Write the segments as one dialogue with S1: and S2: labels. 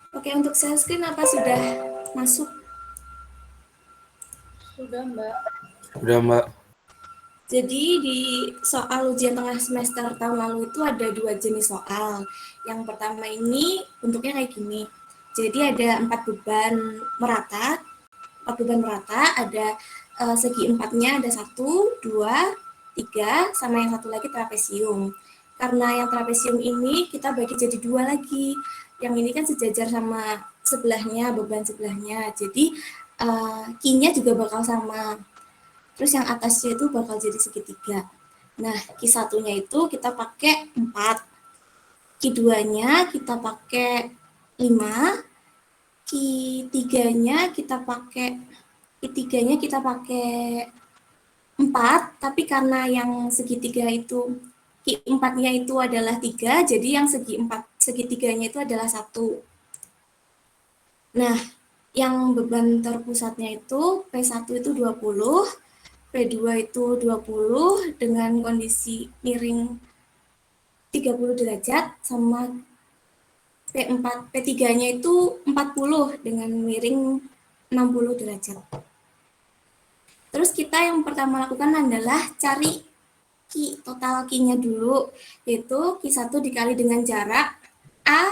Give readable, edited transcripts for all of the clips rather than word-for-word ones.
S1: Oke, untuk share screen apa sudah masuk?
S2: Sudah, Mbak.
S3: Udah, Mbak.
S1: Jadi di soal ujian tengah semester tahun lalu itu ada 2 jenis soal. Yang pertama ini bentuknya kayak gini. Jadi ada 4 beban merata. 4 beban merata, ada segi empatnya ada 1, 2, 3, sama yang satu lagi trapesium. Karena yang trapesium ini kita bagi jadi 2 lagi. Yang ini kan sejajar sama sebelahnya, beban sebelahnya. Jadi Q-nya juga bakal sama. Terus yang atasnya itu bakal jadi segitiga. Nah, Q1-nya itu kita pakai 4. Q2-nya kita pakai 5. Q3-nya kita pakai 4, tapi karena yang segitiga itu Q4-nya itu adalah 3, jadi yang segitiganya itu adalah 1. Nah, yang beban terpusatnya itu P1 itu 20, P2 itu 20 dengan kondisi miring 30 derajat, sama P3-nya itu 40 dengan miring 60 derajat. Terus kita yang pertama lakukan adalah cari total Q-nya dulu, yaitu Q1 dikali dengan jarak A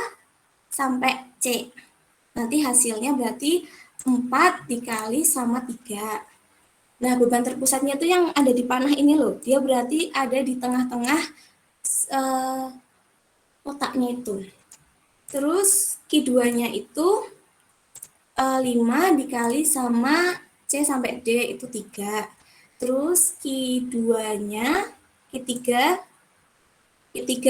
S1: sampai C. Nanti hasilnya berarti 4 dikali sama 3. Nah, beban terpusatnya itu yang ada di panah ini loh. Dia berarti ada di tengah-tengah kotaknya itu. Terus Q2-nya itu 5 dikali sama C sampai D itu 3. Terus Q2-nya, Q3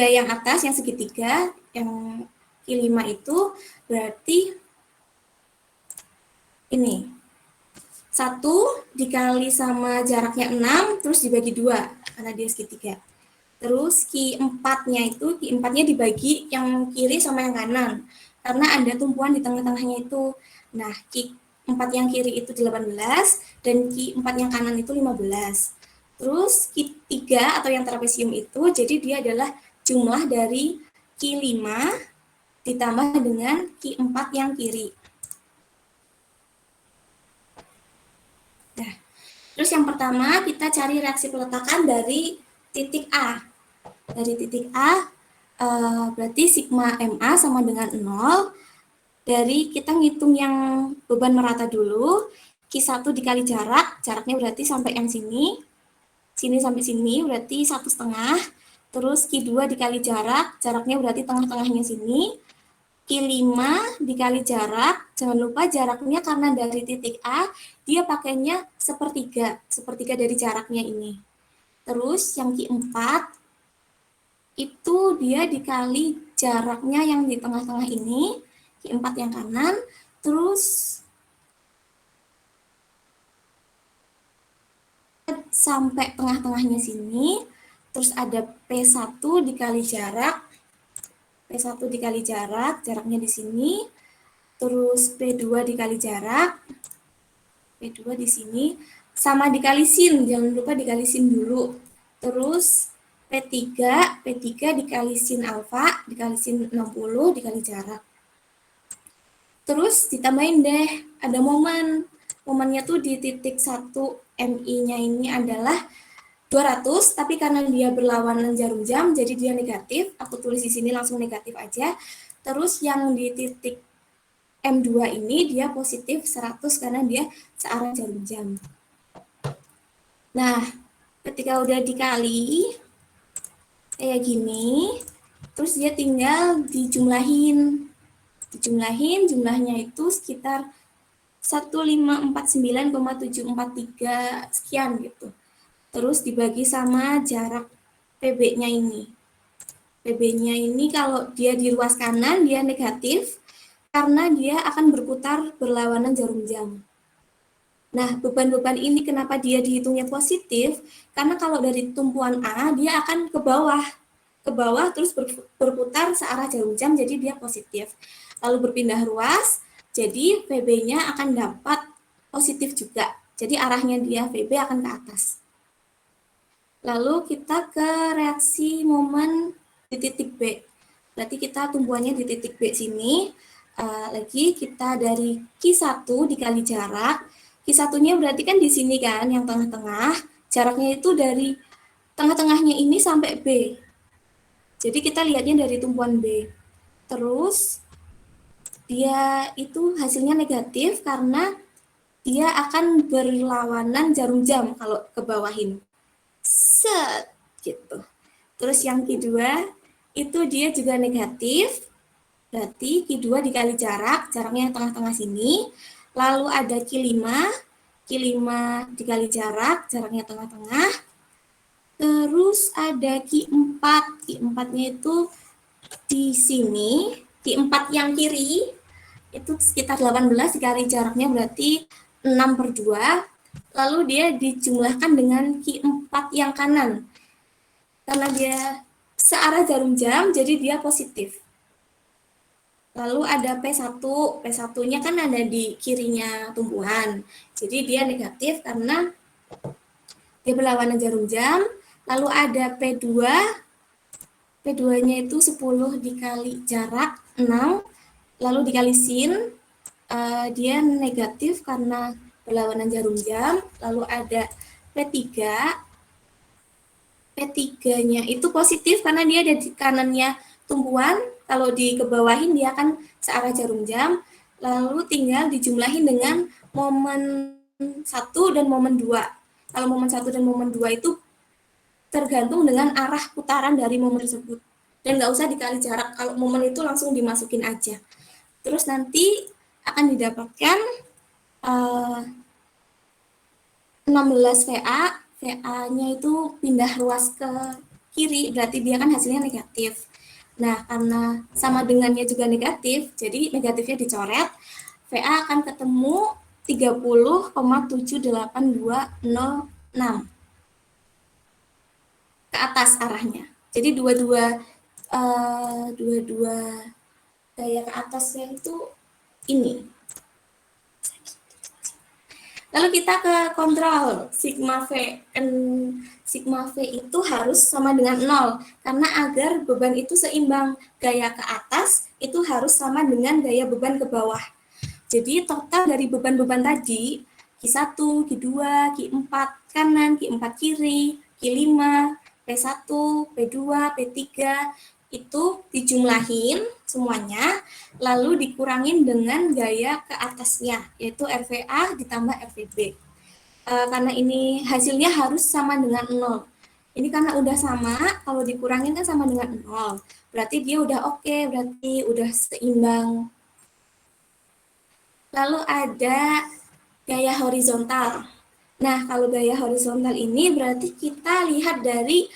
S1: yang atas, yang segitiga, yang Q5 itu berarti ini. 1 dikali sama jaraknya 6, terus dibagi 2, karena dia segitiga. Terus Q4-nya dibagi yang kiri sama yang kanan, karena ada tumpuan di tengah-tengahnya itu. Nah, Q4 yang kiri itu 18, dan Q4 yang kanan itu 15. Terus Q3 atau yang trapesium itu, jadi dia adalah jumlah dari Q5 ditambah dengan Q4 yang kiri. Nah, terus yang pertama kita cari reaksi peletakan dari titik A. Dari titik A berarti sigma MA sama dengan 0. Dari kita ngitung yang beban merata dulu, Q1 dikali jaraknya berarti sampai yang sini sampai sini berarti 1,5. Terus Q2 dikali jaraknya berarti tengah-tengahnya sini. Q5 dikali jarak, jangan lupa jaraknya karena dari titik A, dia pakainya sepertiga dari jaraknya ini. Terus yang Q4, itu dia dikali jaraknya yang di tengah-tengah ini, Q4 yang kanan, terus sampai tengah-tengahnya sini, terus ada P1 dikali jarak, jaraknya di sini, terus P2 dikali jarak, P2 di sini, sama dikali sin, jangan lupa dikali sin dulu. Terus P3 dikali sin alfa, dikali sin 60, dikali jarak. Terus ditambahin deh, ada momennya tuh di titik 1 MI-nya ini adalah 200, tapi karena dia berlawanan jarum jam, jadi dia negatif. Aku tulis di sini langsung negatif aja. Terus yang di titik M2 ini dia positif 100 karena dia searah jarum jam. Nah, ketika udah dikali kayak gini, terus dia tinggal dijumlahin. Jumlahnya itu sekitar 1549,743 sekian gitu. Terus dibagi sama jarak PB-nya ini. PB-nya ini kalau dia di ruas kanan dia negatif karena dia akan berputar berlawanan jarum jam. Nah, beban-beban ini kenapa dia dihitungnya positif? Karena kalau dari tumpuan A dia akan ke bawah terus berputar searah jarum jam, jadi dia positif. Lalu berpindah ruas, jadi PB-nya akan dapat positif juga. Jadi arahnya dia PB akan ke atas. Lalu kita ke reaksi momen di titik B. Berarti kita tumpuannya di titik B sini. Lagi kita dari Q1 dikali jarak. Q1-nya berarti kan di sini kan, yang tengah-tengah. Jaraknya itu dari tengah-tengahnya ini sampai B. Jadi kita lihatnya dari tumpuan B. Terus dia itu hasilnya negatif karena dia akan berlawanan jarum jam kalau ke bawahin. Set, gitu. Terus yang kedua, itu dia juga negatif, berarti Q2 dikali jarak, jaraknya yang tengah-tengah sini. Lalu ada Q5 dikali jarak, jaraknya tengah-tengah. Terus ada Q4-nya itu di sini, Q4 yang kiri, itu sekitar 18 dikali jaraknya berarti 6/2. Lalu dia dijumlahkan dengan Q4 yang kanan. Karena dia searah jarum jam, jadi dia positif. Lalu ada P1, P1-nya kan ada di kirinya tumpuan. Jadi dia negatif karena dia berlawanan jarum jam. Lalu ada P2, P2-nya itu 10 dikali jarak 6, lalu dikali sin, dia negatif karena berlawanan jarum jam. Lalu ada P3, P3-nya itu positif karena dia ada di kanannya tumpuan. Kalau dikebawahin dia akan searah jarum jam. Lalu tinggal dijumlahin dengan momen 1 dan momen 2. Kalau momen 1 dan momen 2 itu tergantung dengan arah putaran dari momen tersebut. Dan nggak usah dikali jarak, kalau momen itu langsung dimasukin aja. Terus nanti akan didapatkan 16 VA, VA-nya itu pindah ruas ke kiri, berarti dia kan hasilnya negatif. Nah, karena sama dengannya juga negatif, jadi negatifnya dicoret, VA akan ketemu 30,78206 ke atas arahnya. Jadi dua-dua gaya ke atasnya itu ini. Lalu kita ke kontrol sigma V. Sigma V itu harus sama dengan 0, karena agar beban itu seimbang. Gaya ke atas itu harus sama dengan gaya beban ke bawah. Jadi total dari beban-beban tadi, Q1, Q2, Q4 kanan, Q4 kiri, Q5, P1, P2, P3, itu dijumlahin semuanya, lalu dikurangin dengan gaya ke atasnya, yaitu RVA ditambah RVB. Karena ini hasilnya harus sama dengan 0. Ini karena udah sama, kalau dikurangin kan sama dengan 0. Berarti dia udah oke, berarti udah seimbang. Lalu ada gaya horizontal. Nah, kalau gaya horizontal ini berarti kita lihat dari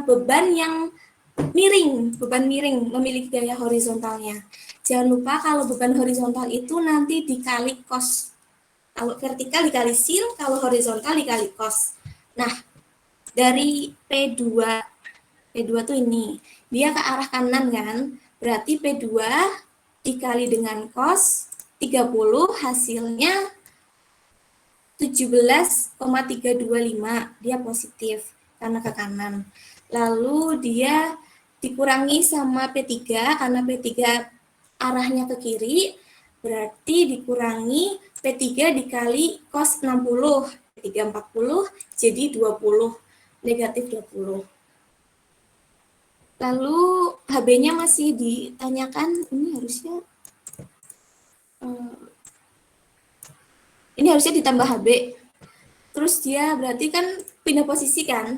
S1: beban yang miring, memiliki gaya horizontalnya. Jangan lupa kalau beban horizontal itu nanti dikali cos. Kalau vertikal dikali sin, kalau horizontal dikali cos. Nah, dari P2 tuh ini, dia ke arah kanan kan, berarti P2 dikali dengan cos 30 hasilnya 17,325, dia positif karena ke kanan. Lalu dia dikurangi sama P3, karena P3 arahnya ke kiri, berarti dikurangi P3 dikali cos 60, P3 40, jadi 20, negatif 20. Lalu HB-nya masih ditanyakan, ini harusnya ditambah HB. Terus dia berarti kan pindah posisi kan,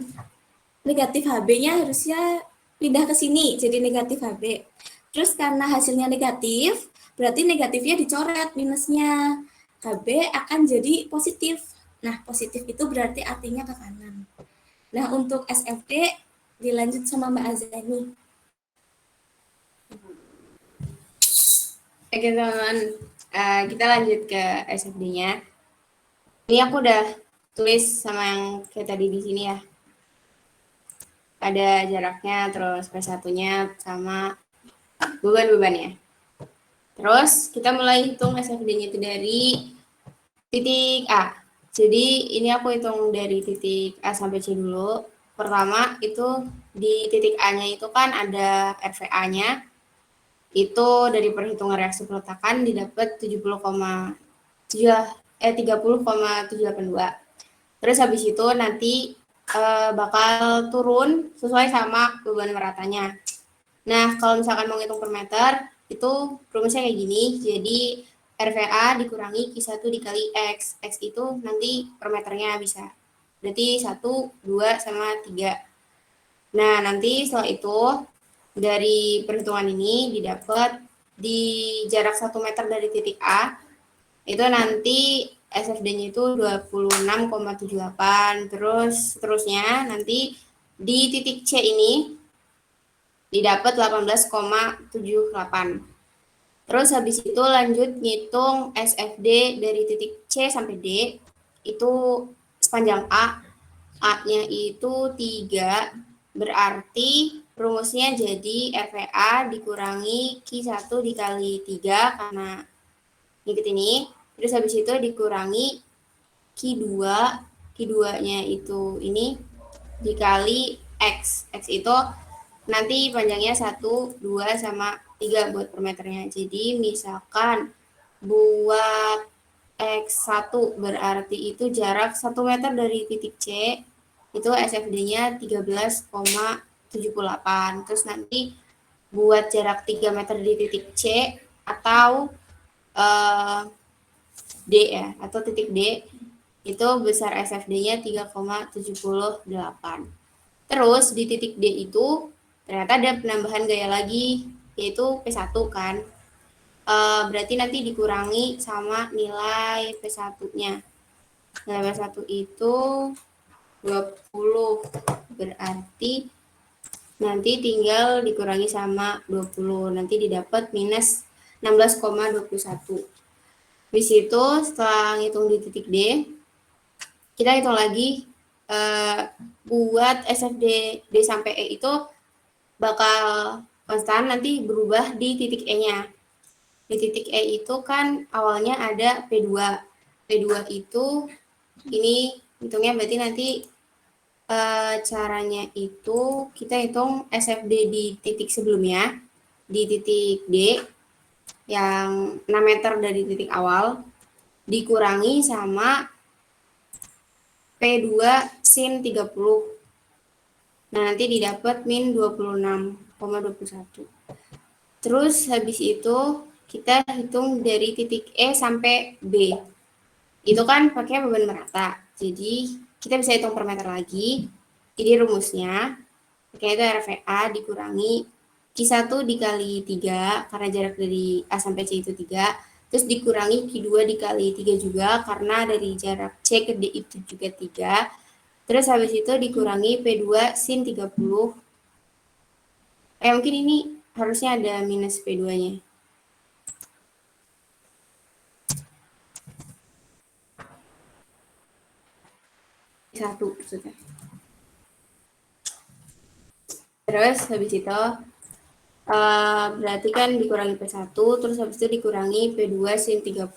S1: negatif HB-nya harusnya pindah ke sini, jadi negatif HB. Terus karena hasilnya negatif, berarti negatifnya dicoret minusnya. HB akan jadi positif. Nah, positif itu berarti artinya ke kanan. Nah, untuk SFD dilanjut sama Mbak Azani.
S2: Oke teman-teman, kita lanjut ke SFD-nya. Ini aku udah tulis sama yang kayak tadi di sini ya. Ada jaraknya, terus P1-nya sama beban-bebannya. Terus kita mulai hitung SFD-nya itu dari titik A. Jadi ini aku hitung dari titik A sampai C dulu. Pertama itu di titik A-nya itu kan ada RVA-nya. itu dari perhitungan reaksi peletakan didapat 30,782. Terus habis itu nanti bakal turun sesuai sama beban meratanya. Nah, kalau misalkan mau ngitung per meter, itu rumusnya kayak gini. Jadi, RVA dikurangi Q1 dikali X. X itu nanti per meternya bisa. Berarti 1, 2, sama 3. Nah, nanti setelah itu, dari perhitungan ini didapat di jarak 1 meter dari titik A, itu nanti SFD-nya itu 26,78. Terus seterusnya nanti di titik C ini didapat 18,78. Terus habis itu lanjut ngitung SFD dari titik C sampai D, itu sepanjang A. A-nya itu 3, berarti rumusnya jadi RVA dikurangi Q1 dikali 3 karena ngikut ini. Terus habis itu dikurangi Q2, Q2-nya itu ini dikali X. X itu nanti panjangnya 1, 2, sama 3 buat per meternya. Jadi misalkan buat X1 berarti itu jarak 1 meter dari titik C, itu SFD-nya 13,78. Terus nanti buat jarak 3 meter di titik C atau D ya, atau titik D, itu besar SFD-nya 3,78. Terus di titik D itu ternyata ada penambahan gaya lagi, yaitu P1 kan. Berarti nanti dikurangi sama nilai P1-nya. Nilai P1 itu 20, berarti nanti tinggal dikurangi sama 20, nanti didapat minus 16,21. Habis itu setelah ngitung di titik D, kita hitung lagi buat SFD D sampai E itu bakal konstan, nanti berubah di titik E-nya. Di titik E itu kan awalnya ada P2. P2 itu ini hitungnya berarti nanti caranya itu kita hitung SFD di titik sebelumnya, di titik D yang 6 meter dari titik awal, dikurangi sama P2 sin 30. Nah, nanti didapat min 26,21. Terus habis itu kita hitung dari titik E sampai B. Itu kan pakai beban merata. Jadi kita bisa hitung per meter lagi. Jadi rumusnya pakai itu RVA dikurangi Q1 dikali 3 karena jarak dari A sampai C itu 3. Terus dikurangi Q2 dikali 3 juga karena dari jarak C ke D itu juga 3. Terus habis itu dikurangi P2 sin 30. Mungkin ini harusnya ada minus P2-nya. Satu maksudnya. Terus habis itu berarti kan dikurangi P1, terus habis itu dikurangi P2 sin 30.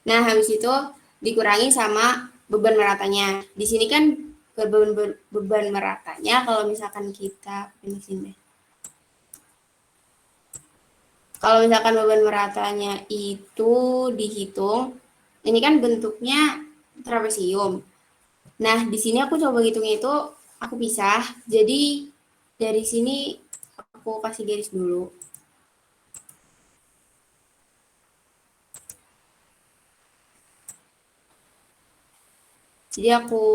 S2: Nah, habis itu dikurangi sama beban meratanya. Di sini kan beban meratanya kalau misalkan kita ini sini. Kalau misalkan beban meratanya itu dihitung, ini kan bentuknya trapesium. Nah, di sini aku coba hitungnya itu aku pisah. Jadi dari sini aku kasih garis dulu. Jadi aku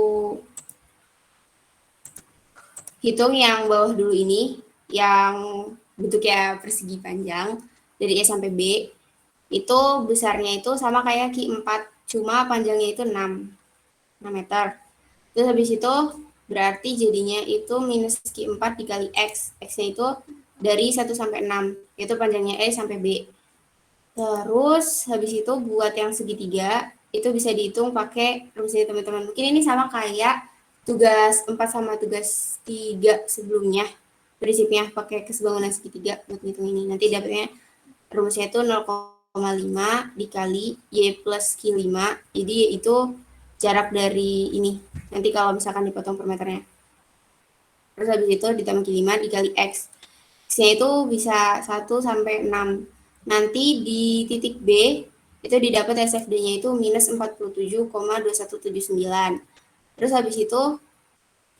S2: hitung yang bawah dulu ini, yang bentuknya persegi panjang dari E sampai B. Itu besarnya itu sama kayak Q4, cuma panjangnya itu 6 meter. Terus habis itu berarti jadinya itu minus Q4 dikali X. X-nya itu dari 1 sampai 6, yaitu panjangnya E sampai B. Terus habis itu buat yang segitiga, itu bisa dihitung pakai rumusnya teman-teman. Mungkin ini sama kayak tugas 4 sama tugas 3 sebelumnya. Prinsipnya pakai kesebangunan segitiga buat ngitung ini. Nanti dapatnya rumusnya itu 0,5 dikali Y plus Q5. Jadi itu jarak dari ini. Nanti kalau misalkan dipotong per meternya. Terus habis itu ditambah Q5 dikali X. X-nya itu bisa 1 sampai 6. Nanti di titik B itu didapat SFD-nya itu minus 47,2179. Terus habis itu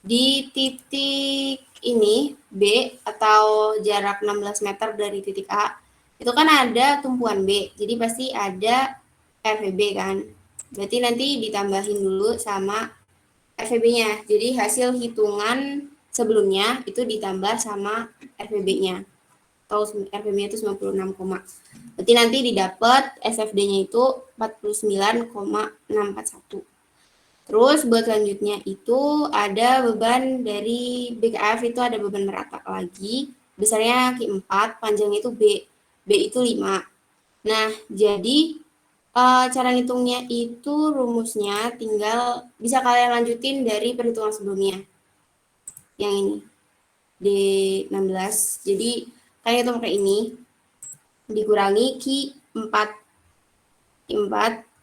S2: di titik ini B atau jarak 16 meter dari titik A itu kan ada tumpuan B, jadi pasti ada RVB kan. Berarti nanti ditambahin dulu sama RVB-nya. Jadi hasil hitungan sebelumnya itu ditambah sama RVB-nya. Atau RVB-nya itu 96, berarti nanti didapat SFD-nya itu 49,641. Terus buat selanjutnya itu ada beban dari BKF, itu ada beban merata lagi. Besarnya Q4, panjangnya itu B. B itu 5. Nah, jadi cara ngitungnya itu rumusnya tinggal bisa kalian lanjutin dari perhitungan sebelumnya. Yang ini. D16. Jadi kalian hitung pakai ini. Dikurangi Q4. Q4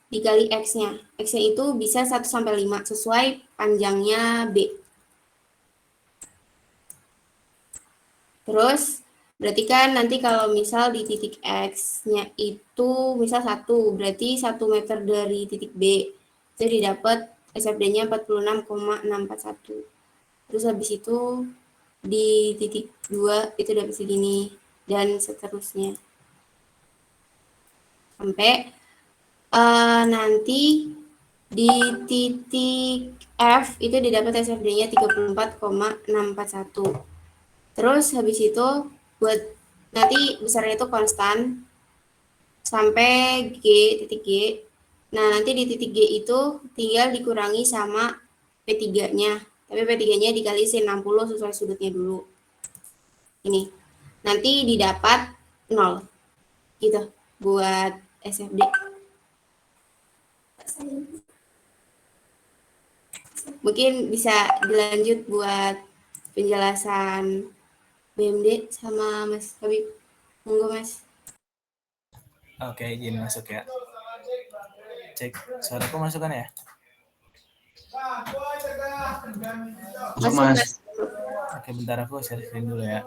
S2: dikali X-nya. X-nya itu bisa 1 sampai 5 sesuai panjangnya B. Terus berarti kan nanti kalau misal di titik X-nya itu misal 1, berarti 1 meter dari titik B. Jadi dapat SFD-nya 46,641. Terus habis itu di titik 2 itu dapat segini dan seterusnya. Sampai nanti di titik F itu didapat SFD-nya 34,641. Terus habis itu buat nanti besarnya itu konstan sampai G, titik G. Nah, nanti di titik G itu tinggal dikurangi sama P3-nya. Tapi P3-nya dikali sin 60 sesuai sudutnya dulu. Ini. Nanti didapat 0. Gitu buat SFD. Mungkin bisa dilanjut buat penjelasan BMD sama Mas Habib. Monggo, Mas.
S3: Oke, izin masuk ya. Cek, suaraku masuk kan ya?
S2: Masuk,
S3: Mas. Oke, bentar aku share screen dulu ya.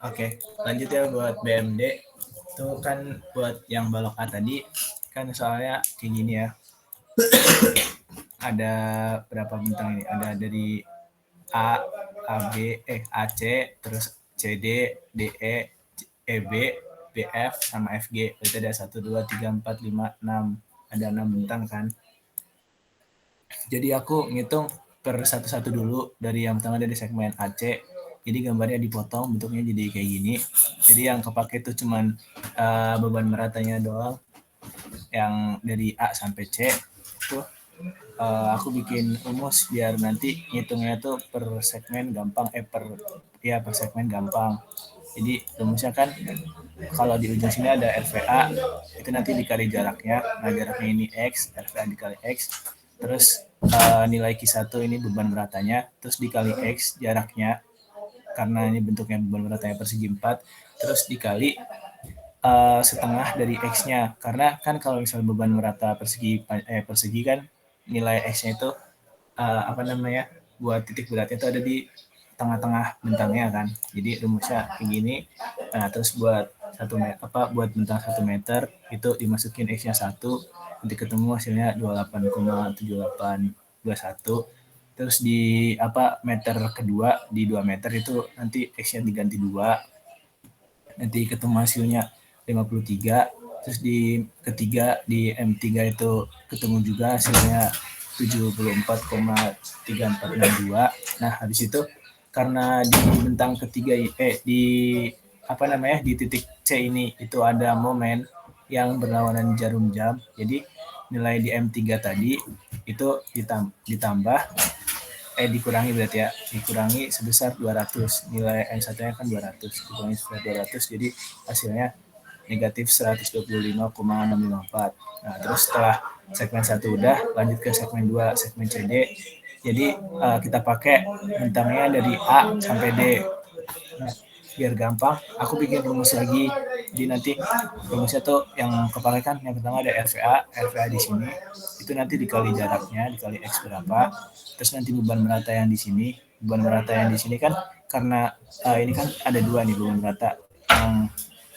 S3: Oke, lanjut ya buat BMD. Itu kan buat yang balok A tadi, kan soalnya kayak gini ya. Ada berapa bentang ini? Ada dari A, AB, AC, terus CD, DE, EB, BF, sama FG. Berarti ada 1, 2, 3, 4, 5, 6. Ada 6 bentang kan. Jadi aku ngitung per satu-satu dulu. Dari yang pertama dari segmen AC. Jadi gambarnya dipotong, bentuknya jadi kayak gini. Jadi yang kepake itu cuman beban meratanya doang. Yang dari A sampai C itu aku bikin rumus biar nanti ngitungnya tuh per segmen gampang, per segmen gampang. Jadi rumusnya kan kalau di ujung sini ada RVA, itu nanti dikali jaraknya. Nah, jaraknya ini X, RVA dikali X. Terus nilai Q1 ini beban meratanya, terus dikali X jaraknya, karena ini bentuknya beban meratanya persegi 4, terus dikali setengah dari X-nya. Karena kan kalau misalnya beban merata persegi kan nilai X-nya itu buat titik beratnya itu ada di tengah-tengah bentangnya kan. Jadi rumusnya kayak gini. Nah, terus buat buat bentang 1 meter itu dimasukin X-nya 1, nanti ketemu hasilnya 28,7821. Terus di meter kedua di 2 meter itu nanti X-nya diganti 2. Nanti ketemu hasilnya 53. Terus di ketiga di M3 itu ketemu juga hasilnya 74,3462. Nah, habis itu karena di bentang ketiga di titik C ini itu ada momen yang berlawanan jarum jam. Jadi nilai di M3 tadi itu ditambah dikurangi berarti ya, dikurangi sebesar 200. Nilai M1-nya kan 200, dikurangi sebesar 200, jadi hasilnya negatif 125,654. Nah, terus setelah segmen 1 udah, lanjut ke segmen 2, segmen CD. Jadi kita pakai bentangnya dari A sampai D. Nah, biar gampang, aku bikin rumus lagi. Jadi nanti rumusnya tuh yang kepakai kan yang pertama ada RVA di sini. Itu nanti dikali jaraknya, dikali X berapa. Terus nanti beban merata yang di sini. Beban merata yang di sini kan karena ini kan ada dua nih beban merata.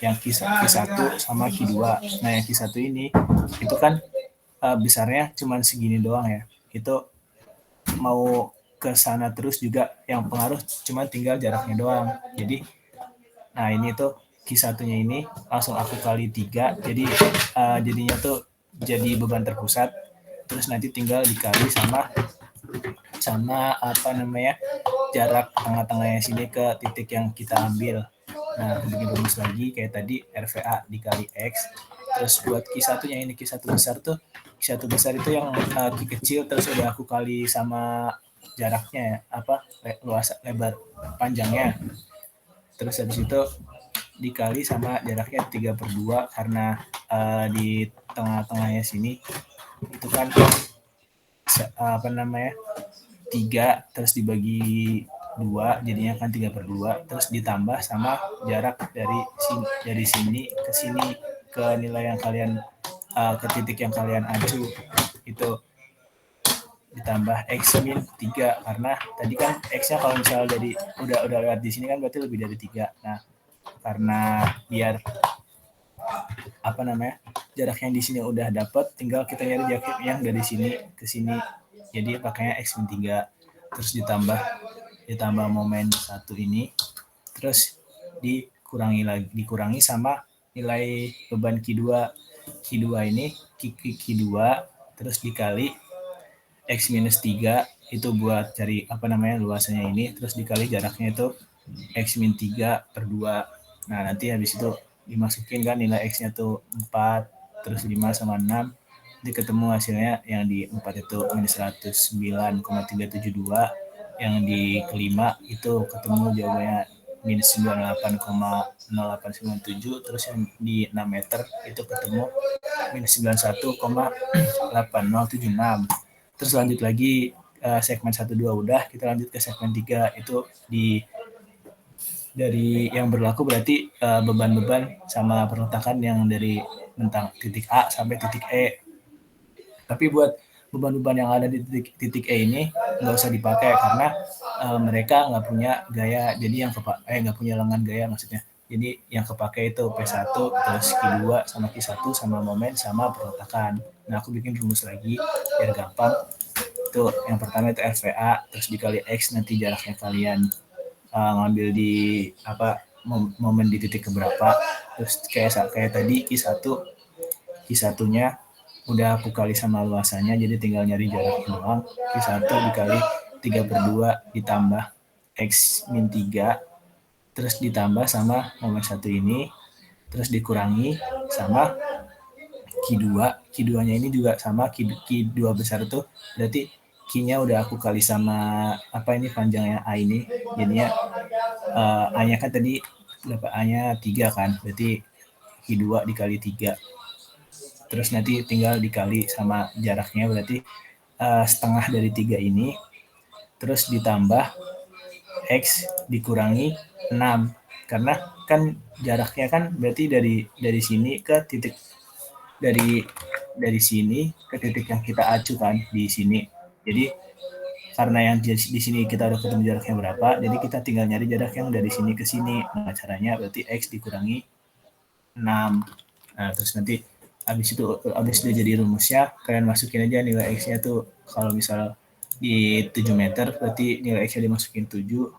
S3: Yang Q1 sama Q2. Nah, yang Q1 ini itu kan besarnya cuma segini doang ya. Itu mau ke sana terus juga yang pengaruh cuma tinggal jaraknya doang. Jadi nah ini tuh Q1-nya ini langsung aku kali 3. Jadi jadinya tuh jadi beban terpusat. Terus nanti tinggal dikali sama apa namanya jarak tengah-tengahnya sini ke titik yang kita ambil. Nah, bikin rumus lagi kayak tadi RVA dikali X. Terus buat Q1-nya ini Q1 besar tuh, Q1 besar itu yang Q kecil terus udah aku kali sama jaraknya ya, apa luas lebar panjangnya. Terus habis itu dikali sama jaraknya 3/2 karena di tengah-tengahnya sini itu kan apa namanya 3 terus dibagi 2 jadinya kan 3/2 terus ditambah sama jarak dari sini ke sini ke nilai yang kalian ke titik yang kalian acu itu ditambah X min 3 karena tadi kan X-nya kalau misalnya dari udah lewat di sini kan berarti lebih dari 3. Nah, karena biar apa namanya jarak yang di sini udah dapat tinggal kita nyari jarak yang dari sini ke sini jadi pakainya X min 3 terus ditambah momen 1 ini terus dikurangi sama nilai beban Q2 ini Q2 terus dikali X minus 3 itu buat cari apa namanya luasannya ini terus dikali jaraknya itu X min 3/2. Nah, nanti habis itu dimasukin kan nilai X-nya tuh 4 terus 5 sama 6 nanti ketemu hasilnya yang di 4 itu minus 109,372 yang di kelima itu ketemu jawabannya minus 98,0897 terus yang di 6 meter itu ketemu minus 91,8076. Terus lanjut lagi segmen 1-2 udah, kita lanjut ke segmen 3 itu dari yang berlaku berarti beban-beban sama perletakan yang dari bentang titik A sampai titik E. Tapi buat beban-beban yang ada di titik E ini nggak usah dipakai karena mereka nggak punya gaya, jadi yang nggak punya lengan gaya maksudnya. Jadi yang kepakai itu P1 terus Q2 sama Q1 sama momen sama perletakan. Nah, aku bikin rumus lagi biar gampang. Itu yang pertama itu RVA terus dikali X nanti jaraknya kalian ngambil di apa momen di titik keberapa terus kayak tadi Q1-nya udah aku kali sama luasannya jadi tinggal nyari jaraknya doang. Q1 dikali 3/2 ditambah X min 3 terus ditambah sama momen 1 ini terus dikurangi sama Q2-nya ini juga sama Q2 besar tuh berarti Q-nya udah aku kali sama apa ini panjangnya A ini jadinya A-nya kan tadi berapa A-nya 3 kan berarti Q2 dikali 3 terus nanti tinggal dikali sama jaraknya berarti setengah dari 3 ini terus ditambah X dikurangi 6 karena kan jaraknya kan berarti dari sini ke titik dari sini ke titik yang kita acu kan di sini. Jadi karena yang di sini kita udah ketemu jaraknya berapa, jadi kita tinggal nyari jarak yang dari sini ke sini. Nah, caranya berarti X dikurangi 6. Nah, terus nanti habis dia jadi rumusnya, kalian masukin aja nilai X-nya tuh kalau misal di 7 meter, berarti nilai X-nya dimasukin 7,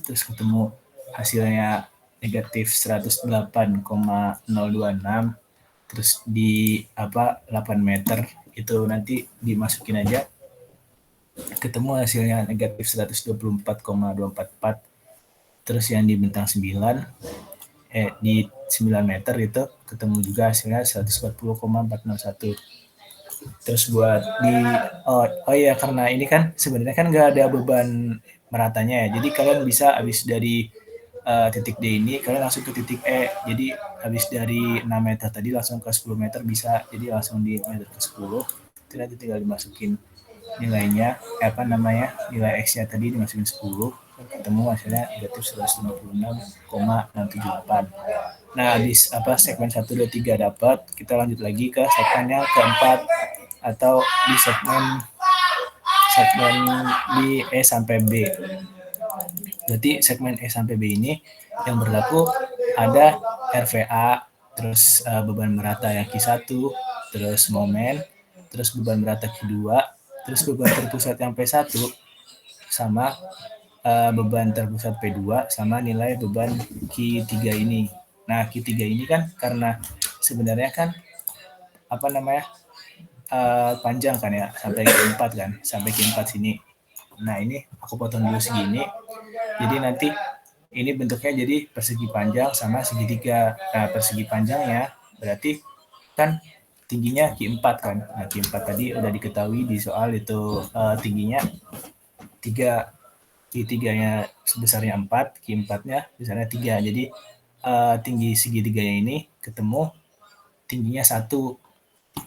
S3: terus ketemu hasilnya negatif 108,026, terus di 8 meter itu nanti dimasukin aja ketemu hasilnya negatif 124,244 terus yang di bentang 9 di 9 meter itu ketemu juga hasilnya 140,461 Terus buat di oh iya, karena ini kan sebenarnya kan nggak ada beban meratanya ya. Jadi kalian bisa habis dari titik D ini kalian langsung ke titik E. Jadi habis dari 6 meter tadi langsung ke 10 meter bisa. Jadi langsung di meter ke 10 itu nanti tinggal dimasukin nilainya apa namanya nilai X-nya tadi dimasukin 10 ketemu hasilnya negatif 156,678. Nah, di apa segmen 1 2 3 dapat, kita lanjut lagi ke segmen yang keempat atau di segmen di E sampai B. Berarti segmen E sampai B ini yang berlaku ada RVA, terus beban merata yang Q1, terus momen, terus beban merata Q2, terus beban terpusat yang P1 sama beban terpusat P2 sama nilai beban Q3 ini. Nah, Q3 ini kan karena sebenarnya kan apa namanya panjang kan ya sampai Q4 kan, sampai Q4 sini. Nah, ini aku potong dulu segini. Jadi nanti ini bentuknya jadi persegi panjang sama segitiga. Nah, persegi panjangnya berarti kan tingginya Q4 kan. Nah, Q4 tadi udah diketahui di soal itu tingginya 3, Q3-nya sebesarnya 4, Q4-nya besarnya 3. Jadi tinggi segitiganya ini ketemu tingginya 1.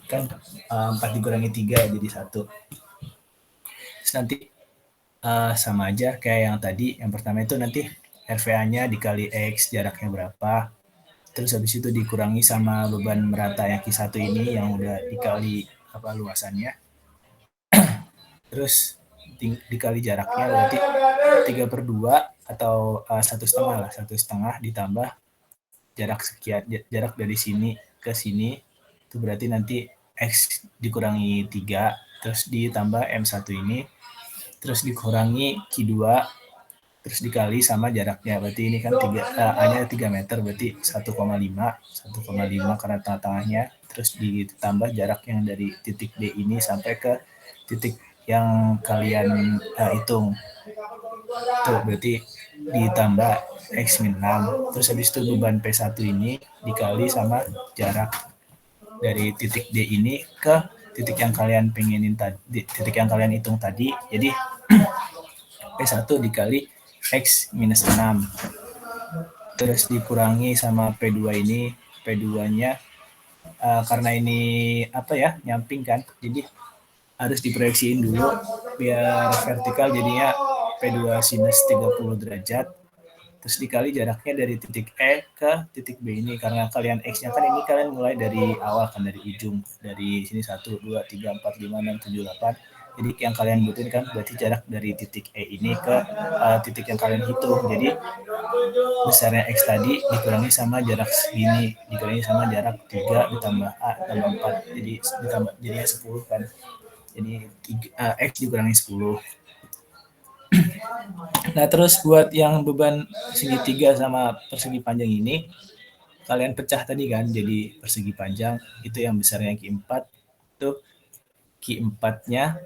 S3: Kan 4 dikurangi 3 jadi 1. Terus nanti sama aja kayak yang tadi. Yang pertama itu nanti RVA-nya dikali X, jaraknya berapa. Terus habis itu dikurangi sama beban merata yang Q1 ini yang udah dikali apa luasannya. Terus dikali jaraknya berarti 3/2 atau 1,5 lah, 1,5 ditambah jarak sekian, jarak dari sini ke sini itu berarti nanti X dikurangi 3 terus ditambah M1 ini terus dikurangi Q2 terus dikali sama jaraknya, berarti ini kan A-nya 3 meter berarti 1,5 karena tengah-tengahnya, terus ditambah jarak yang dari titik D ini sampai ke titik yang kalian hitung tuh berarti ditambah X min 6, terus habis itu beban P1 ini dikali sama jarak dari titik D ini ke titik yang kalian pengenin tadi, titik yang kalian hitung tadi, jadi P1 dikali X minus 6 terus dikurangi sama P2 ini, P2-nya karena ini apa ya nyamping kan, jadi harus diproyeksiin dulu biar vertikal, jadinya P2 sinus 30 derajat terus dikali jaraknya dari titik E ke titik B ini, karena kalian X-nya kan ini kalian mulai dari awal kan, dari ujung, dari sini 1, 2, 3, 4, 5, 6, 7, 8, jadi yang kalian butuhin kan berarti jarak dari titik E ini ke titik yang kalian hitung, jadi besarnya X tadi dikurangi sama jarak segini, dikurangi sama jarak 3 ditambah A tambah 4, jadi ditambah jadinya 10 kan, jadi X dikurangi 10. Nah, terus buat yang beban segitiga sama persegi panjang ini, kalian pecah tadi kan, jadi persegi panjang itu yang besarnya Q4, itu Q4-nya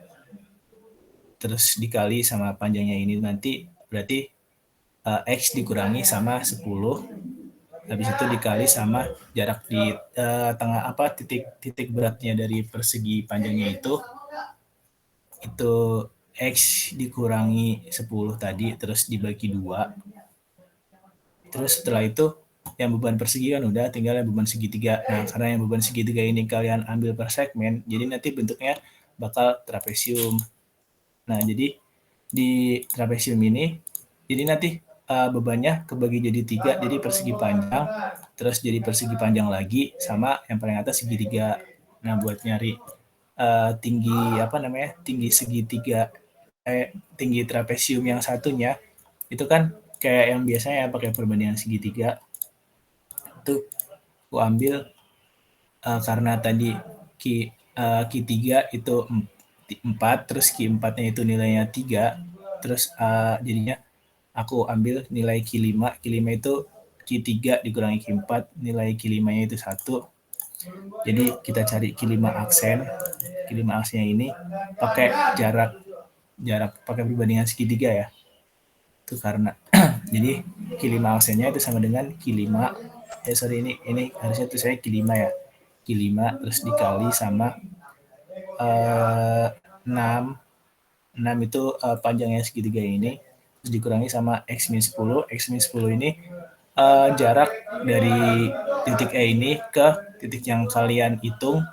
S3: terus dikali sama panjangnya ini nanti berarti X dikurangi sama 10, habis itu dikali sama jarak di tengah apa titik beratnya dari persegi panjangnya itu X dikurangi 10 tadi terus dibagi 2. Terus setelah itu yang beban persegi kan udah, tinggal yang beban segitiga. Nah, karena yang beban segitiga ini kalian ambil per segmen, jadi nanti bentuknya bakal trapesium. Nah, jadi di trapesium ini jadi nanti bebannya kebagi jadi 3, jadi persegi panjang, terus jadi persegi panjang lagi sama yang paling atas segitiga. Nah, buat nyari tinggi apa namanya? Tinggi segitiga tinggi trapesium yang satunya itu kan kayak yang biasanya pakai perbandingan segitiga itu aku ambil karena tadi Q3 itu 4 terus Q4-nya itu nilainya 3 terus jadinya aku ambil nilai Q5 itu Q3 dikurangi Q4 nilai Q5-nya itu 1, jadi kita cari Q5 aksen. Q5 aksennya ini pakai jarak pakai perbandingan segitiga ya. Itu karena jadi Q5 aksennya itu sama dengan Q5 ini harusnya itu saya Q5 ya. Q5 terus dikali sama 6 itu panjangnya segitiga ini, terus dikurangi sama X-10. X-10 ini jarak dari titik E ini ke titik yang kalian hitung,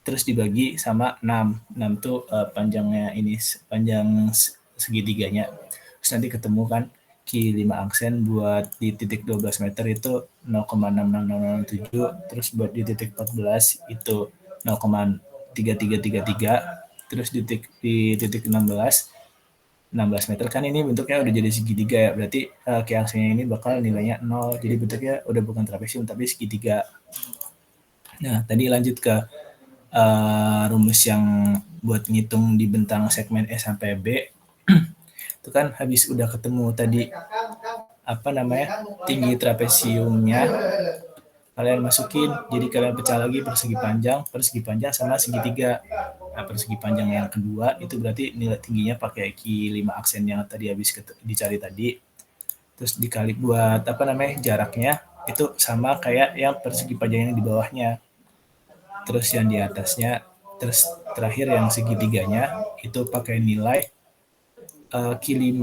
S3: terus dibagi sama 6. 6 itu panjangnya ini, panjang segitiganya. Terus nanti ketemu kan Q5 aksen buat di titik 12 meter itu 0,66607, terus buat di titik 14 itu 0,3333, terus di titik 16 meter kan ini bentuknya udah jadi segitiga ya, berarti Q aksennya ini bakal nilainya 0, jadi bentuknya udah bukan trapesium tapi segitiga. Nah, tadi lanjut ke rumus yang buat ngitung di bentang segmen E sampai B. Itu kan habis udah ketemu tadi tinggi trapesiumnya, kalian masukin, jadi kalian pecah lagi persegi panjang sama segitiga. Nah, persegi panjang yang kedua itu berarti nilai tingginya pakai Q5 aksen yang tadi habis dicari tadi, terus dikali buat jaraknya itu sama kayak yang persegi panjang yang di bawahnya, terus yang di atasnya, terus terakhir yang segitiganya itu pakai nilai Q5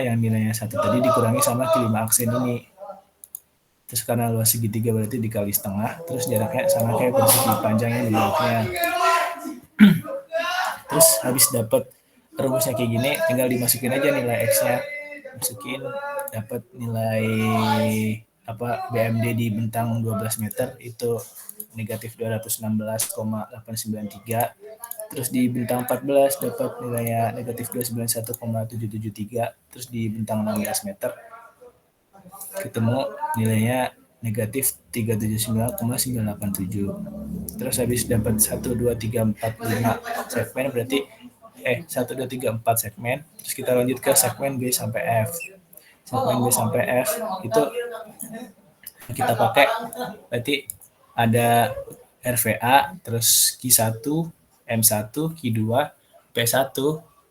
S3: yang nilainya 1 tadi dikurangi sama Q5 aksen ini. Terus karena luas segitiga berarti dikali setengah, terus jaraknya sama kayak persegi panjangnya di bawahnya. Terus habis dapat rumusnya kayak gini, tinggal dimasukin aja nilai X-nya. Masukin, dapat nilai BMD di bentang 12 meter itu negatif 216,893. Terus di bentang 14 dapat nilainya negatif 291,773. Terus di bentang 16 meter ketemu nilainya negatif 379,987. Terus habis dapat 1, 2, 3, 4, 5 segmen berarti 1, 2, 3, 4 segmen. Terus kita lanjut ke segmen B sampai F. Segmen B sampai F itu kita pakai berarti ada RVA, terus Q1, M1, Q2, P1,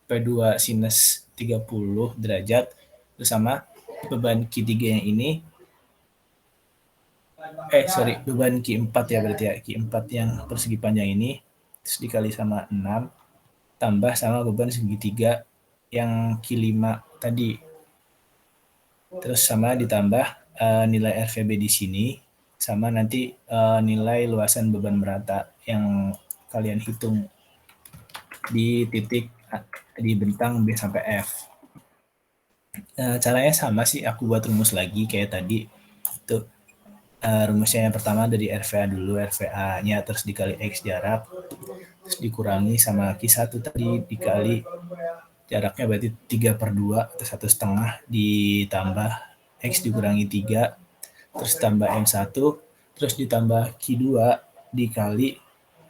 S3: P2 sinus 30 derajat, terus sama beban Q3 yang ini, beban Q4 ya berarti ya, Q4 yang persegi panjang ini, terus dikali sama 6, tambah sama beban segitiga yang Q5 tadi, terus sama ditambah nilai RVB di sini, sama nanti nilai luasan beban merata yang kalian hitung di titik di bentang B sampai F. Caranya sama sih, aku buat rumus lagi kayak tadi. Tuh, rumusnya yang pertama dari RVA dulu, RVA-nya terus dikali X jarak, terus dikurangi sama Q1 tadi dikali jaraknya berarti 3/2 atau 1,5 ditambah X dikurangi 3, terus tambah M1, terus ditambah Q2 dikali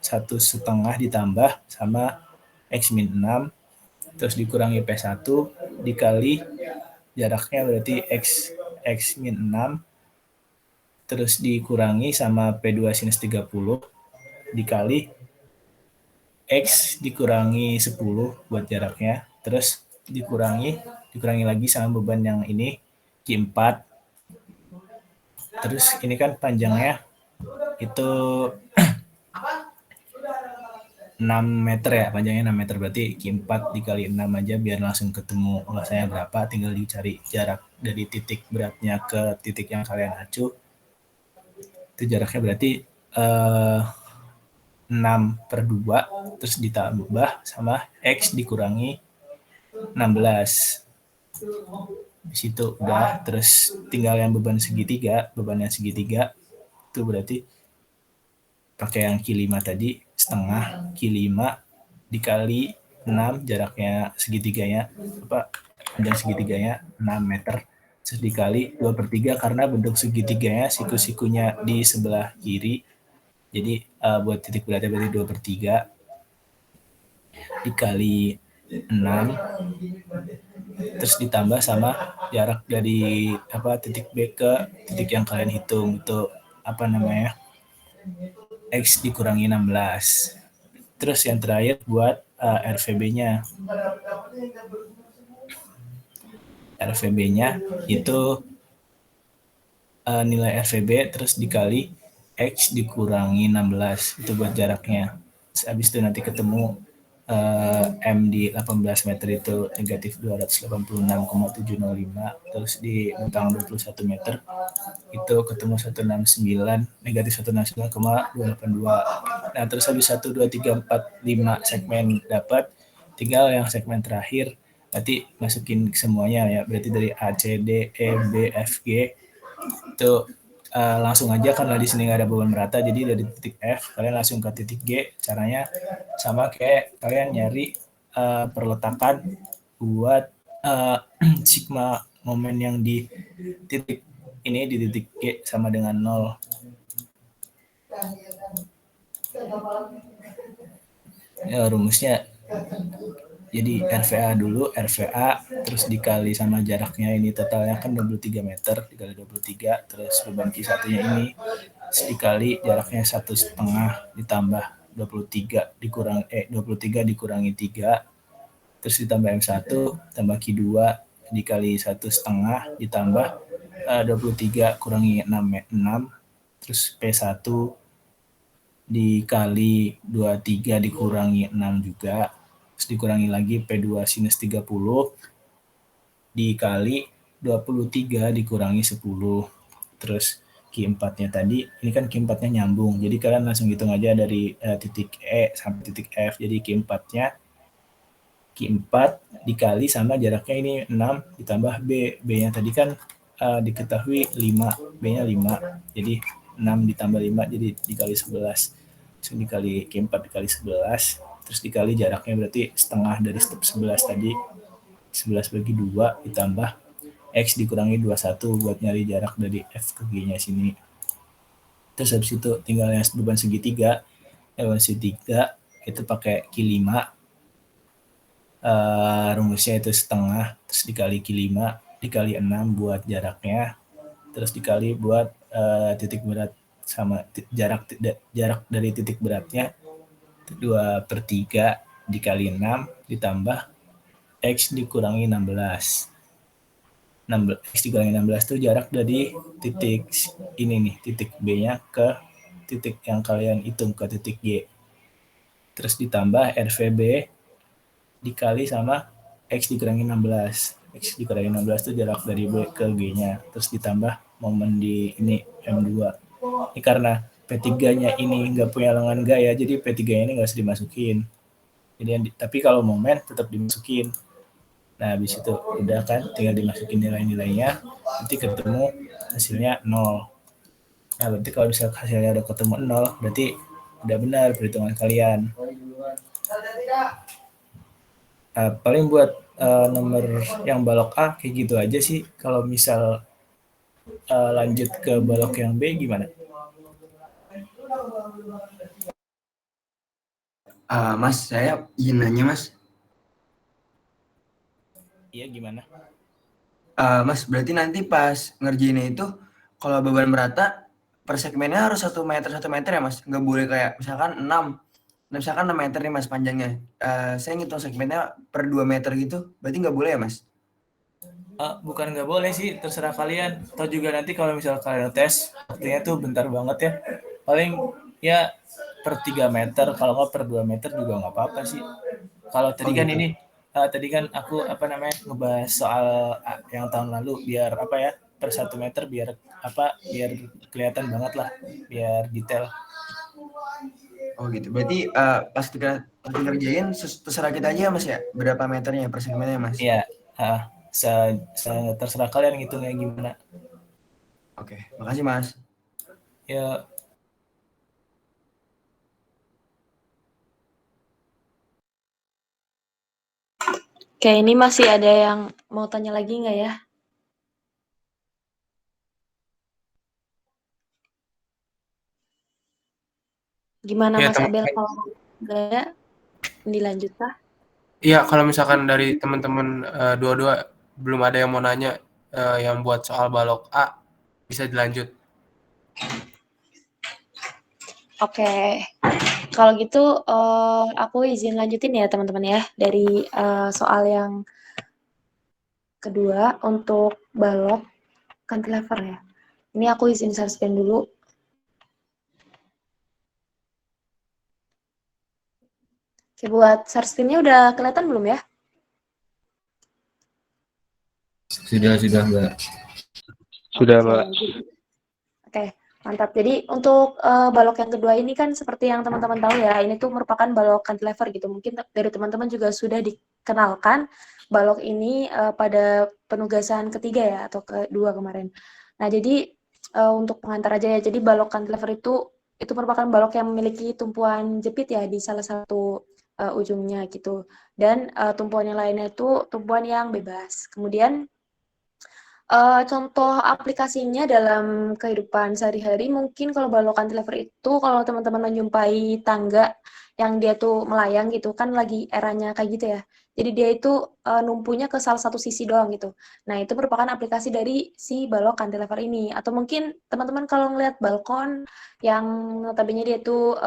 S3: 1,5 ditambah sama X-6, terus dikurangi P1 dikali jaraknya berarti X-6, terus dikurangi sama P2 sinus 30 dikali X dikurangi 10 buat jaraknya, terus dikurangi lagi sama beban yang ini Q4. Terus ini kan panjangnya itu 6 meter ya, panjangnya 6 meter, berarti Q4 dikali 6 aja biar langsung ketemu luasannya berapa, tinggal dicari jarak dari titik beratnya ke titik yang kalian acu. Itu jaraknya berarti 6/2, terus ditambah sama X dikurangi 16. Di situ udah, terus tinggal yang bebannya segitiga itu berarti pakai yang Q5 tadi, setengah Q5 dikali 6 jaraknya segitiganya panjang segitiganya 6 meter, terus dikali 2/3 karena bentuk segitiganya siku-sikunya di sebelah kiri, jadi buat titik beratnya berarti 2/3 dikali 6, terus ditambah sama jarak dari titik B ke titik yang kalian hitung itu X dikurangi 16. Terus yang terakhir buat RVB-nya. RVB-nya itu nilai RVB terus dikali X dikurangi 16, itu buat jaraknya. Habis itu nanti ketemu M di 18 meter itu negatif 286,705, terus di bentang 21 meter itu ketemu 169, negatif 169,282. Nah, terus habis 1, 2, 3, 4, 5 segmen dapat, tinggal yang segmen terakhir nanti masukin semuanya ya, berarti dari A, C, D, E, B, F, G itu langsung aja karena di sini nggak ada beban merata, jadi dari titik F kalian langsung ke titik G. Caranya sama kayak kalian nyari perletakan buat sigma momen yang di titik ini, di titik G sama dengan 0. Ya, rumusnya jadi RVA dulu, RVA terus dikali sama jaraknya, ini totalnya kan 23 meter, dikali 23, terus beban Q1-nya ini dikali jaraknya 1,5 ditambah 23 dikurangi 3, terus ditambah M1 tambah Q2 dikali 1,5 ditambah 23 kurangi 6, terus P1 dikali 23 dikurangi 6 juga, terus dikurangi lagi P2 sinus 30 dikali 23 dikurangi 10. Terus Q4-nya tadi, ini kan Q4-nya nyambung, jadi kalian langsung hitung aja dari titik E sampai titik F. Jadi Q4-nya Q4 dikali sama jaraknya ini 6 ditambah B. B-nya tadi kan diketahui 5, B-nya 5. Jadi 6 ditambah 5 jadi dikali 11. Terus dikali Q4 dikali 11, terus dikali jaraknya berarti setengah dari step 11 tadi. 11 bagi 2 ditambah X dikurangi 21 buat nyari jarak dari F ke G-nya sini. Terus habis itu tinggal yang beban segitiga. Beban segitiga itu pakai Q5. Rumusnya itu setengah, terus dikali Q5, dikali 6 buat jaraknya, terus dikali buat titik berat sama jarak dari titik beratnya 2/3 dikali 6 ditambah X dikurangi 16. X dikurangi 16 itu jarak dari titik ini nih, titik B-nya ke titik yang kalian hitung, ke titik G. Terus ditambah RVB dikali sama X dikurangi 16. X dikurangi 16 itu jarak dari B ke G-nya. Terus ditambah momen di ini M2. Ini karena P3-nya ini nggak punya lengan gaya, jadi P3-nya ini nggak usah dimasukin. Jadi, tapi kalau momen tetap dimasukin. Nah, habis itu udah kan, tinggal dimasukin nilai-nilainya, nanti ketemu hasilnya 0. Nah, berarti kalau misalnya hasilnya udah ketemu 0, berarti udah benar perhitungan kalian. Paling buat nomor yang balok A kayak gitu aja sih. Kalau misal lanjut ke balok yang B gimana?
S4: Mas, saya izin nanya, Mas.
S3: Iya, gimana?
S4: Mas, berarti nanti pas ngerjainnya itu, kalau beban merata, per segmennya harus 1 meter ya, Mas? Nggak boleh kayak misalkan 6. Nah, misalkan 6 meter nih, Mas, panjangnya. Saya ngitung segmennya per 2 meter gitu, berarti nggak boleh ya, Mas?
S3: Bukan nggak boleh sih, terserah kalian. Atau juga nanti kalau misalnya kalian tes, waktunya tuh bentar banget ya. Paling ya per 3 meter, kalau nggak per 2 meter juga nggak apa-apa sih. Kalau tadi kan
S4: gitu.
S3: ini, tadi kan aku ngebahas soal yang tahun lalu, biar apa ya, per 1 meter biar biar kelihatan banget lah, biar detail.
S4: Oh gitu. Berarti pas kita ngerjain terserah kita aja, Mas ya, berapa meternya per segmennya, Mas?
S3: Iya, terserah kalian ngitungnya gimana.
S4: Oke, makasih, Mas.
S3: Ya,
S5: Kayak ini masih ada yang mau tanya lagi nggak ya? Gimana
S6: Ya,
S5: Mas Abel kalau nggak ada, dilanjut kah?
S6: iya, kalau misalkan dari teman-teman dua-dua belum ada yang mau nanya yang buat soal balok A, bisa dilanjut.
S5: Oke, kalau gitu aku izin lanjutin ya teman-teman ya dari soal yang kedua untuk balok cantilever ya. Ini aku izin share screen dulu. Oke, buat share screen-nya udah kelihatan belum ya?
S7: Sudah Mbak.
S6: Sudah,
S5: Oke,
S6: Mbak.
S5: Oke, mantap. Jadi untuk balok yang kedua ini kan seperti yang teman-teman tahu ya, ini tuh merupakan balok cantilever gitu. Mungkin dari teman-teman juga sudah dikenalkan balok ini pada penugasan ketiga ya atau kedua kemarin. Nah, jadi untuk pengantar aja ya. Jadi balok cantilever itu merupakan balok yang memiliki tumpuan jepit ya di salah satu ujungnya gitu. Dan tumpuan yang lainnya itu tumpuan yang bebas. Kemudian contoh aplikasinya dalam kehidupan sehari-hari mungkin kalau balok cantilever itu kalau teman-teman menjumpai tangga yang dia tuh melayang gitu kan lagi eranya kayak gitu ya. Jadi dia itu numpunya ke salah satu sisi doang gitu. Nah, itu merupakan aplikasi dari si balok cantilever ini. Atau mungkin teman-teman kalau ngelihat balkon yang notabene dia tuh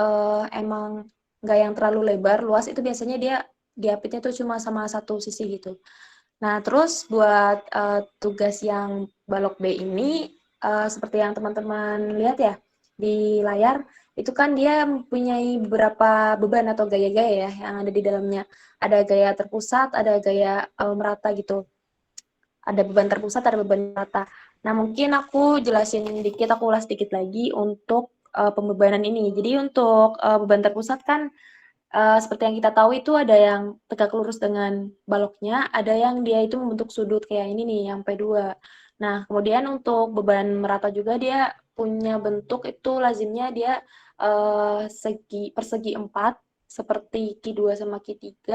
S5: emang nggak yang terlalu lebar, luas itu biasanya dia diapitnya tuh cuma sama satu sisi gitu. Nah, terus buat tugas yang balok B ini, seperti yang teman-teman lihat ya di layar, itu kan dia mempunyai beberapa beban atau gaya-gaya ya yang ada di dalamnya. Ada gaya terpusat, ada gaya merata gitu. Ada beban terpusat, ada beban merata. Nah, mungkin aku jelasin dikit, aku ulas dikit lagi untuk pembebanan ini. Jadi untuk beban terpusat kan seperti yang kita tahu itu ada yang tegak lurus dengan baloknya, ada yang dia itu membentuk sudut kayak ini nih, yang P2. Nah, kemudian untuk beban merata juga dia punya bentuk itu lazimnya dia persegi 4, seperti Q2 sama Q3,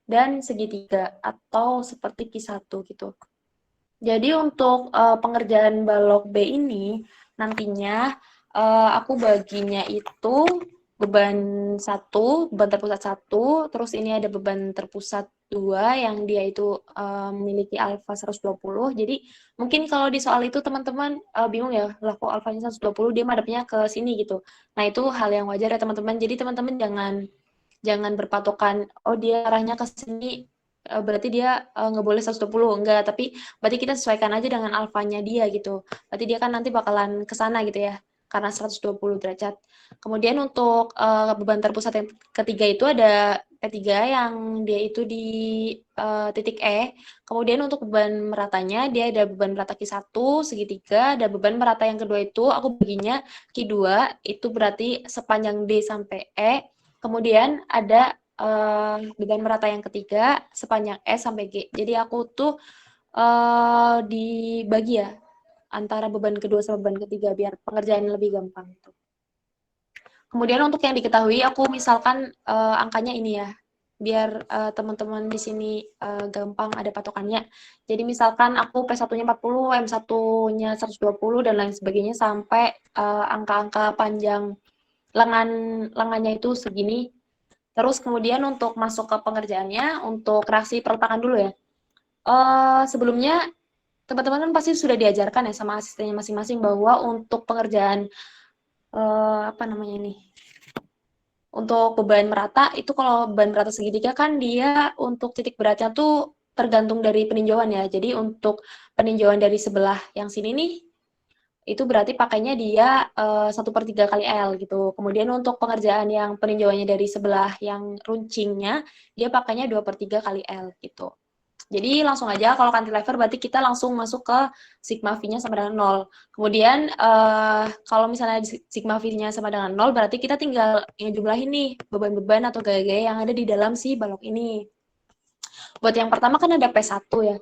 S5: dan segitiga, atau seperti Q1 gitu. Jadi untuk pengerjaan balok B ini, nantinya aku baginya itu beban 1, beban terpusat 1, terus ini ada beban terpusat 2 yang dia itu memiliki alfa 120. Jadi mungkin kalau di soal itu teman-teman bingung ya, lah kok alfanya 120 dia madepnya ke sini gitu. Nah, itu hal yang wajar ya teman-teman. Jadi teman-teman jangan berpatokan oh dia arahnya ke sini berarti dia nggak boleh 120, enggak, tapi berarti kita sesuaikan aja dengan alfanya dia gitu. Berarti dia kan nanti bakalan ke sana gitu ya, karena 120 derajat. Kemudian untuk beban terpusat yang ketiga itu ada P3 yang dia itu di titik E. Kemudian untuk beban meratanya dia ada beban merata Q1 segitiga, ada beban merata yang kedua itu aku baginya Q2 itu berarti sepanjang D sampai E. Kemudian ada beban merata yang ketiga sepanjang S sampai G. Jadi aku tuh dibagi ya antara beban kedua sama beban ketiga biar pengerjaannya lebih gampang. Kemudian untuk yang diketahui aku misalkan angkanya ini ya biar teman-teman di sini gampang ada patokannya. Jadi misalkan aku P1-nya 40, M1-nya 120 dan lain sebagainya sampai angka-angka panjang lengannya itu segini. Terus kemudian untuk masuk ke pengerjaannya, untuk reaksi peletakan dulu ya. Sebelumnya teman-teman pasti sudah diajarkan ya sama asistennya masing-masing bahwa untuk pengerjaan untuk beban merata itu kalau beban merata segitiga kan dia untuk titik beratnya tuh tergantung dari peninjauan ya. Jadi untuk peninjauan dari sebelah yang sini nih itu berarti pakainya dia 1/3 kali L gitu. Kemudian untuk pengerjaan yang peninjauannya dari sebelah yang runcingnya, dia pakainya 2/3 kali L gitu. Jadi langsung aja kalau cantilever berarti kita langsung masuk ke sigma V-nya sama dengan 0. Kemudian kalau misalnya sigma V-nya sama dengan 0 berarti kita tinggal ngejumlahin nih beban-beban atau gaya-gaya yang ada di dalam si balok ini. Buat yang pertama kan ada P1 ya.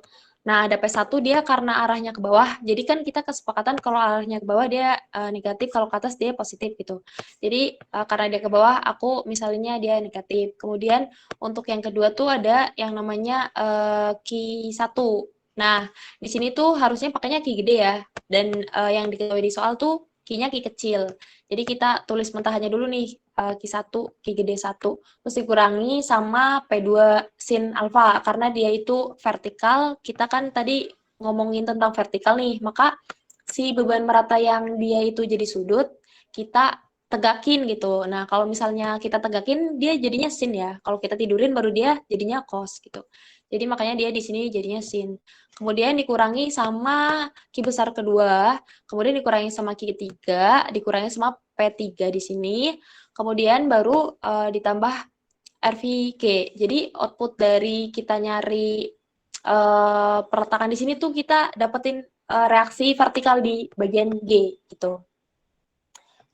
S5: Nah, ada P1 dia karena arahnya ke bawah, jadi kan kita kesepakatan kalau arahnya ke bawah dia negatif, kalau ke atas dia positif gitu. Jadi karena dia ke bawah, aku misalnya dia negatif. Kemudian untuk yang kedua tuh ada yang namanya Q1. Nah, di sini tuh harusnya pakainya Q gede ya. Dan yang diketahui di soal tuh Q-nya Q kecil. Jadi kita tulis mentahannya dulu nih, Q1, Q gede 1. Terus dikurangi sama P2 sin alfa, karena dia itu vertikal, kita kan tadi ngomongin tentang vertikal nih, maka si beban merata yang dia itu jadi sudut, kita tegakin gitu. Nah, kalau misalnya kita tegakin, dia jadinya sin ya. Kalau kita tidurin baru dia jadinya cos gitu. Jadi makanya dia di sini jadinya sin. Kemudian dikurangi sama Q besar kedua, kemudian dikurangi sama Q3, dikurangi sama P3 di sini, kemudian baru ditambah RVG. Jadi output dari kita nyari peletakan di sini tuh kita dapetin reaksi vertikal di bagian G gitu.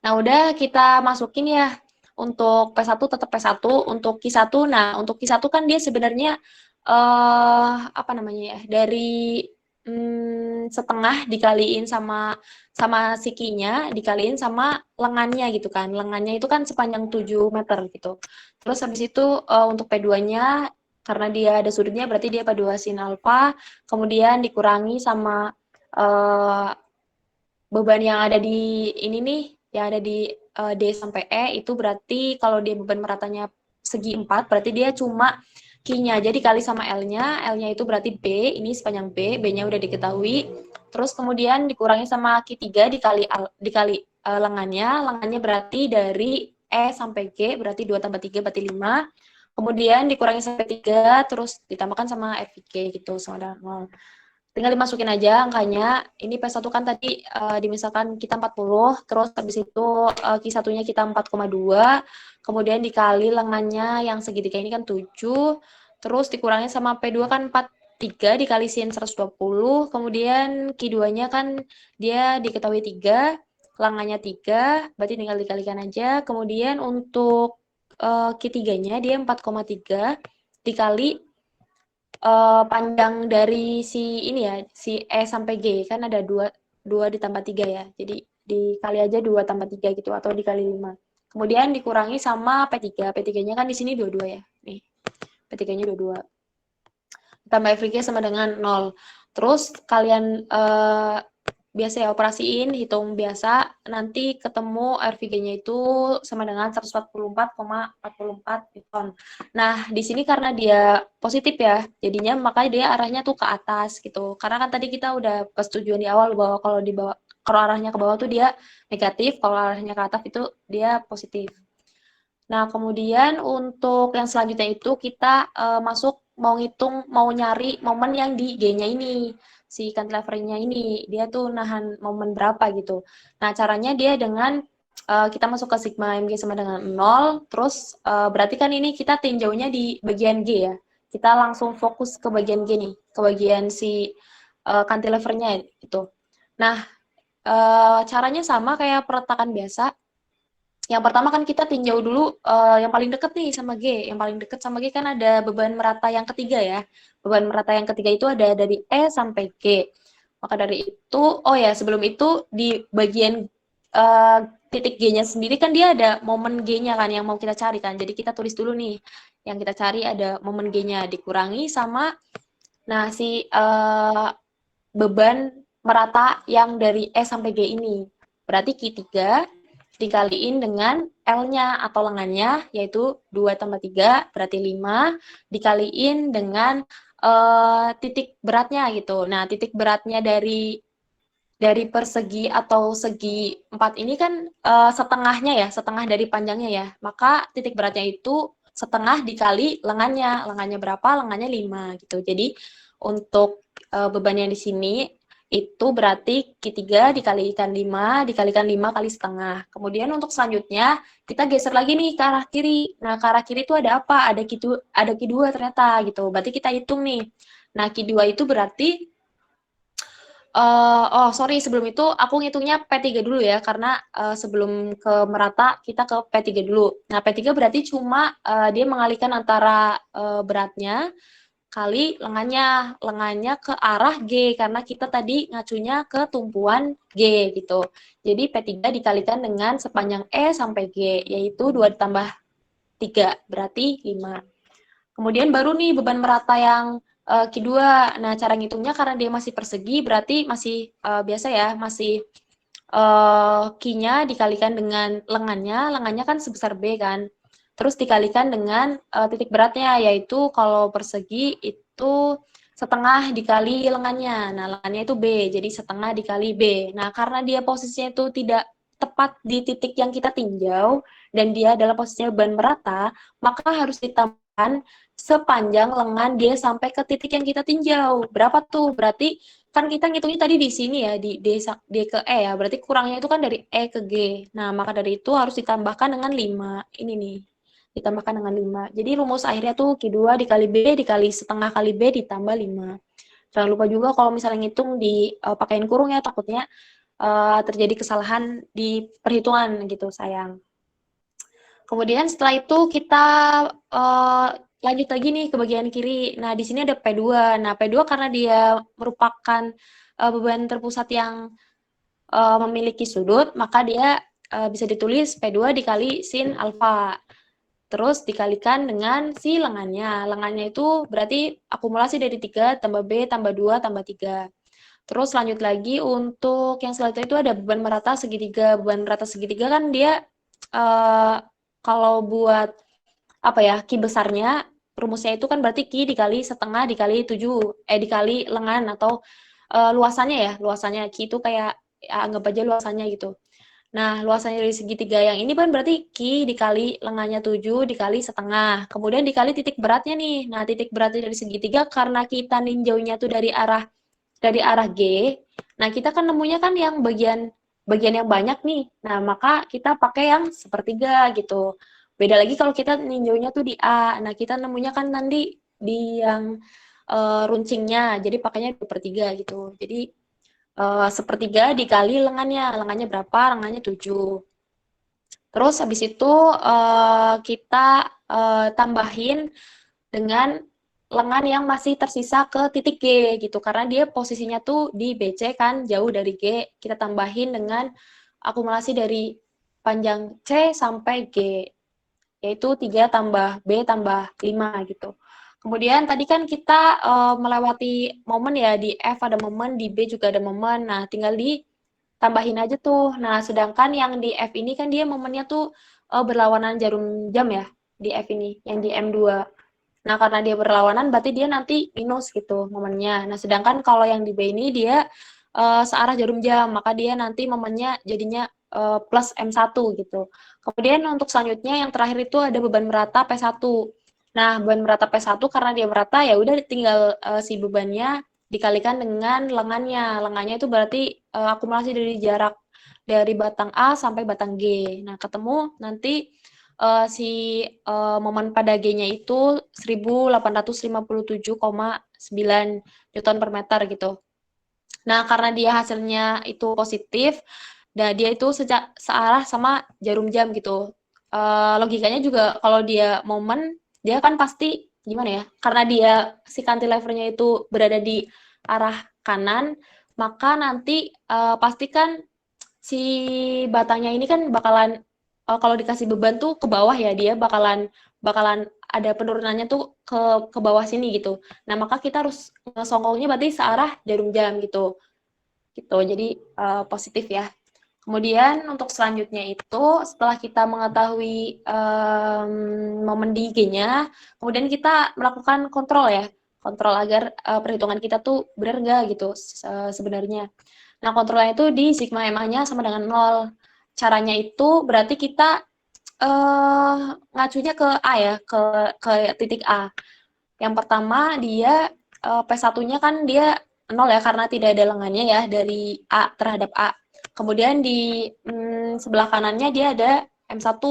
S5: Nah, udah kita masukin ya. Untuk P1 tetap P1, untuk Q1. Nah, untuk Q1 kan dia sebenarnya apa namanya ya? Dari setengah dikaliin sama si Q-nya dikaliin sama lengannya gitu kan. Lengannya itu kan sepanjang 7 meter gitu. Terus habis itu untuk P2-nya karena dia ada sudutnya berarti dia P2 sin alfa, kemudian dikurangi sama beban yang ada di ini nih, yang ada di D sampai E itu berarti kalau dia beban meratanya segi 4, berarti dia cuma Q-nya aja dikali sama L-nya, L-nya itu berarti B, ini sepanjang B, B-nya udah diketahui, terus kemudian dikurangi sama Q3 dikali lengannya berarti dari E sampai G, berarti 2 tambah 3 berarti 5, kemudian dikurangi sampai 3, terus ditambahkan sama FVG gitu, sama dengan 0. Tinggal dimasukin aja angkanya. Ini P1 kan tadi misalkan kita 40, terus habis itu Q1-nya kita 4,2, kemudian dikali lengannya yang segitiga ini kan 7, terus dikurangi sama P2 kan 43 dikali sin 120, kemudian Q2-nya kan dia diketahui 3, lengannya 3, berarti tinggal dikalikan aja. Kemudian untuk Q3-nya dia 4,3 dikali panjang dari si ini ya, si E sampai G kan ada 2 ditambah 3 ya. Jadi dikali aja 2 tambah 3 gitu atau dikali 5. Kemudian dikurangi sama P3. P3-nya kan di sini 22 ya. Nih. P3-nya 22. Tambah FVG sama dengan 0. Terus kalian biasa ya operasiin, hitung biasa, nanti ketemu RVG-nya itu sama dengan 144,44 Newton. Nah, di sini karena dia positif ya, jadinya makanya dia arahnya tuh ke atas gitu. Karena kan tadi kita udah persetujuan di awal bahwa kalau arahnya ke bawah tuh dia negatif, kalau arahnya ke atas itu dia positif. Nah, kemudian untuk yang selanjutnya itu kita mau nyari momen yang di G-nya ini, si cantilevernya ini, dia tuh nahan momen berapa gitu. Nah, caranya dia dengan kita masuk ke sigma mg sama dengan 0, terus berarti kan ini kita tinjaunya di bagian G ya. Kita langsung fokus ke bagian G nih, ke bagian si cantilevernya itu. Nah, caranya sama kayak peletakan biasa. Yang pertama kan kita tinjau dulu yang paling deket nih sama G. Yang paling deket sama G kan ada beban merata yang ketiga ya. Beban merata yang ketiga itu ada dari E sampai G. Maka dari itu, oh ya sebelum itu di bagian titik G-nya sendiri kan dia ada momen G-nya kan yang mau kita cari kan. Jadi kita tulis dulu nih. Yang kita cari ada momen G-nya dikurangi sama si beban merata yang dari E sampai G ini. Berarti Q3 dikaliin dengan L-nya atau lengannya, yaitu 2 tambah 3, berarti 5, dikaliin dengan titik beratnya gitu. Nah, titik beratnya dari persegi atau segi 4 ini kan setengahnya ya, setengah dari panjangnya ya. Maka titik beratnya itu setengah dikali lengannya. Lengannya berapa? Lengannya 5 gitu. Jadi untuk beban yang di sini itu berarti Q3 dikalikan 5 kali setengah. Kemudian untuk selanjutnya kita geser lagi nih ke arah kiri. Nah, ke arah kiri itu ada apa? Ada Q2 ternyata gitu. Berarti kita hitung nih. Nah, Q2 itu berarti sorry, sebelum itu aku ngitungnya P3 dulu ya, karena sebelum ke merata kita ke P3 dulu. Nah, P3 berarti cuma dia mengalihkan antara beratnya kali lengannya ke arah G, karena kita tadi ngacunya ke tumpuan G gitu. Jadi P3 dikalikan dengan sepanjang E sampai G, yaitu 2 ditambah 3, berarti 5. Kemudian baru nih beban merata yang Q2. Nah, cara ngitungnya karena dia masih persegi, berarti masih biasa ya, masih Q-nya dikalikan dengan lengannya kan sebesar B kan. Terus dikalikan dengan titik beratnya, yaitu kalau persegi itu setengah dikali lengannya. Nah, lengannya itu B, jadi setengah dikali B. Nah, karena dia posisinya itu tidak tepat di titik yang kita tinjau, dan dia adalah posisinya beban merata, maka harus ditambahkan sepanjang lengan dia sampai ke titik yang kita tinjau. Berapa tuh? Berarti kan kita ngitungnya tadi di sini ya, di D ke E ya, berarti kurangnya itu kan dari E ke G. Nah, maka dari itu harus ditambahkan dengan 5. Ini nih. ditambahkan dengan 5. Jadi rumus akhirnya tuh Q2 dikali B dikali setengah kali B ditambah 5. Jangan lupa juga kalau misalnya ngitung pakein kurung ya, takutnya terjadi kesalahan di perhitungan gitu, sayang. Kemudian setelah itu kita lanjut lagi nih ke bagian kiri. Nah, di sini ada P2. Nah, P2 karena dia merupakan beban terpusat yang memiliki sudut, maka dia bisa ditulis P2 dikali sin alfa. Terus dikalikan dengan si lengannya. Lengannya itu berarti akumulasi dari 3 tambah B tambah 2 tambah 3. Terus lanjut lagi untuk yang selanjutnya itu ada beban merata segitiga. Beban merata segitiga kan dia kalau buat apa ya, Ki besarnya rumusnya itu kan berarti Ki dikali setengah dikali 7 dikali lengan atau luasannya ya. Luasannya Ki itu kayak ya, anggap aja luasannya gitu. Nah, luasannya dari segitiga yang ini kan berarti Ki dikali lengannya 7 dikali setengah. Kemudian dikali titik beratnya nih. Nah, titik beratnya dari segitiga karena kita ninjaunya tuh dari arah G. Nah, kita kan nemunya kan yang bagian yang banyak nih. Nah, maka kita pakai yang sepertiga gitu. Beda lagi kalau kita ninjaunya tuh di A. Nah, kita nemunya kan nanti di yang runcingnya. Jadi pakainya 2/3 gitu. Jadi sepertiga dikali lengannya berapa? Lengannya 7. Terus habis itu kita tambahin dengan lengan yang masih tersisa ke titik G gitu, karena dia posisinya tuh di BC kan jauh dari G, kita tambahin dengan akumulasi dari panjang C sampai G, yaitu 3 tambah B tambah 5 gitu. Kemudian tadi kan kita melewati momen ya, di F ada momen, di B juga ada momen. Nah, tinggal ditambahin aja tuh. Nah, sedangkan yang di F ini kan dia momennya tuh berlawanan jarum jam ya, di F ini, yang di M2. Nah, karena dia berlawanan berarti dia nanti minus gitu momennya. Nah, sedangkan kalau yang di B ini dia searah jarum jam, maka dia nanti momennya jadinya plus M1 gitu. Kemudian untuk selanjutnya yang terakhir itu ada beban merata P1. Nah, beban merata P1 karena dia merata ya udah tinggal si bebannya dikalikan dengan lengannya. Lengannya itu berarti akumulasi dari jarak dari batang A sampai batang G. Nah, ketemu nanti si momen pada G-nya itu 1857,9 Newton per meter gitu. Nah, karena dia hasilnya itu positif, nah dia itu searah sama jarum jam gitu. Logikanya juga kalau dia momen, dia kan pasti gimana ya? Karena dia si cantilevernya itu berada di arah kanan, maka nanti pastikan si batangnya ini kan bakalan kalau dikasih beban tuh ke bawah ya, dia bakalan ada penurunannya tuh ke bawah sini gitu. Nah, maka kita harus ngesongkongnya berarti searah jarum jam gitu. Gitu. Jadi positif ya. Kemudian untuk selanjutnya itu setelah kita mengetahui momen di G-nya, kemudian kita melakukan kontrol ya. Kontrol agar perhitungan kita tuh benar nggak gitu sebenarnya. Nah, kontrolnya itu di sigma MA-nya sama dengan 0. Caranya itu berarti kita ngacunya ke A ya, ke titik A. Yang pertama dia P1-nya kan dia 0 ya karena tidak ada lengannya ya dari A terhadap A. Kemudian di sebelah kanannya dia ada M1.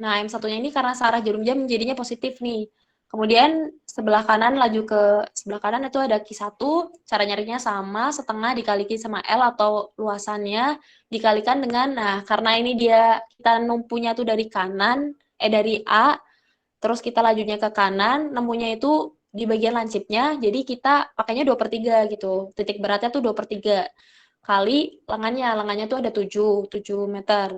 S5: Nah, M1-nya ini karena searah jarum jam jadinya positif nih. Kemudian sebelah kanan laju ke sebelah kanan itu ada Q1, cara nyarinya sama, setengah dikali Q sama L atau luasannya dikalikan dengan, nah karena ini dia kita numpunya tuh dari kanan, dari A, terus kita lajunya ke kanan, nemunya itu di bagian lancipnya, jadi kita pakainya 2/3 gitu, titik beratnya tuh 2/3 kali lengannya tuh ada 7 meter.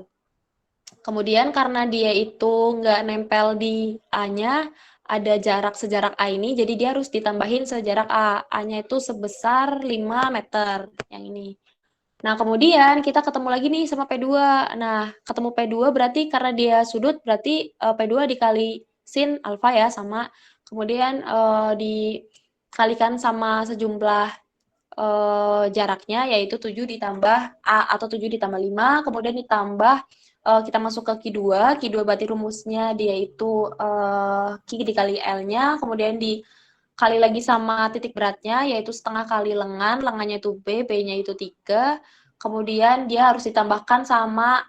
S5: Kemudian karena dia itu nggak nempel di A-nya, ada jarak sejarak A ini, jadi dia harus ditambahin sejarak A. A-nya itu sebesar 5 meter, yang ini. Nah, kemudian kita ketemu lagi nih sama P2. Nah, ketemu P2 berarti karena dia sudut, berarti P2 dikali sin alfa ya, sama. Kemudian dikalikan sama sejumlah jaraknya, yaitu 7 ditambah A atau 7 ditambah 5, kemudian ditambah kita masuk ke Q2 berarti rumusnya dia itu Q dikali L-nya, kemudian dikali lagi sama titik beratnya, yaitu setengah kali lengannya itu B, B-nya itu 3, kemudian dia harus ditambahkan sama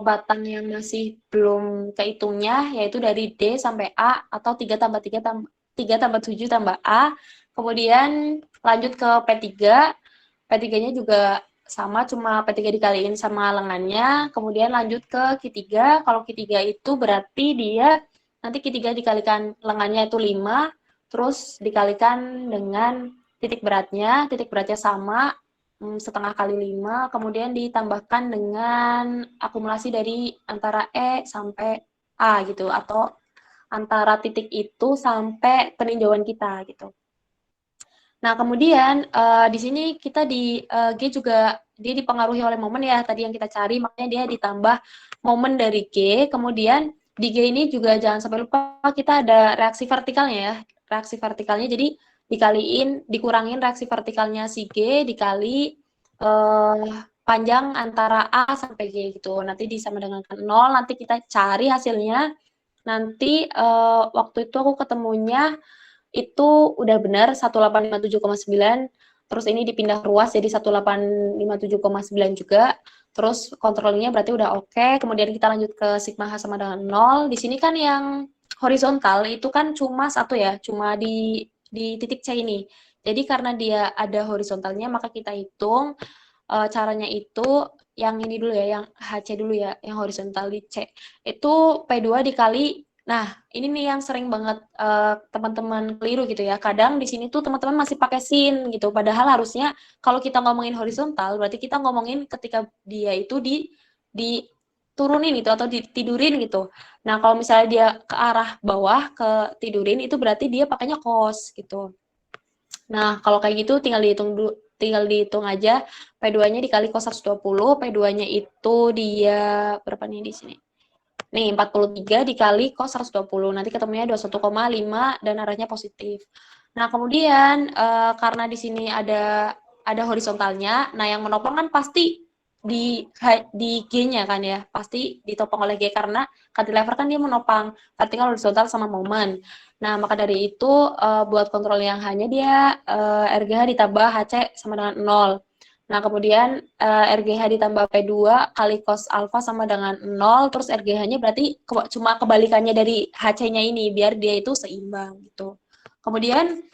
S5: batang yang masih belum kehitungnya, yaitu dari D sampai A atau 3 tambah 3 tambah 7 tambah A. Kemudian lanjut ke P3. P3-nya juga sama, cuma P3 dikaliin sama lengannya. Kemudian lanjut ke Q3. Kalau Q3 itu berarti dia nanti Q3 dikalikan lengannya itu 5, terus dikalikan dengan titik beratnya sama, setengah kali 5, kemudian ditambahkan dengan akumulasi dari antara E sampai A gitu, atau antara titik itu sampai peninjauan kita gitu. Nah, kemudian di sini kita di G juga dia dipengaruhi oleh momen ya, tadi yang kita cari, makanya dia ditambah momen dari G. Kemudian di G ini juga jangan sampai lupa kita ada reaksi vertikalnya ya. Reaksi vertikalnya jadi dikurangin reaksi vertikalnya si G dikali panjang antara A sampai G gitu. Nanti disama dengan 0, nanti kita cari hasilnya. Nanti waktu itu aku ketemunya itu udah benar 1857,9, terus ini dipindah ruas jadi 1857,9 juga. Terus kontrolnya berarti udah oke. Kemudian kita lanjut ke sigma H sama dengan 0. Di sini kan yang horizontal itu kan cuma satu ya, cuma di titik C ini. Jadi karena dia ada horizontalnya, maka kita hitung caranya itu yang ini dulu ya, yang HC dulu ya, yang horizontal di C. Itu P2 dikali. Nah, ini nih yang sering banget teman-teman keliru gitu ya. Kadang di sini tuh teman-teman masih pakai sin gitu. Padahal harusnya kalau kita ngomongin horizontal, berarti kita ngomongin ketika dia itu diturunin gitu atau ditidurin gitu. Nah, kalau misalnya dia ke arah bawah, ke tidurin, itu berarti dia pakainya cos gitu. Nah, kalau kayak gitu tinggal dihitung aja. P2-nya dikali cos 120, P2-nya itu dia berapa nih di sini? Nih, 43 dikali cos 120. Nanti ketemunya 21,5 dan arahnya positif. Nah, kemudian karena di sini ada horizontalnya, nah yang menopang kan pasti di G-nya kan ya, pasti ditopang oleh G karena cantilever kan dia menopang vertikal, horizontal sama momen. Nah, maka dari itu buat kontrol yang hanya dia RGH ditambah HC sama dengan 0. Nah, kemudian RGH ditambah P2 kali cos alfa sama dengan 0, terus RGH-nya berarti cuma kebalikannya dari HC-nya ini, biar dia itu seimbang gitu. Kemudian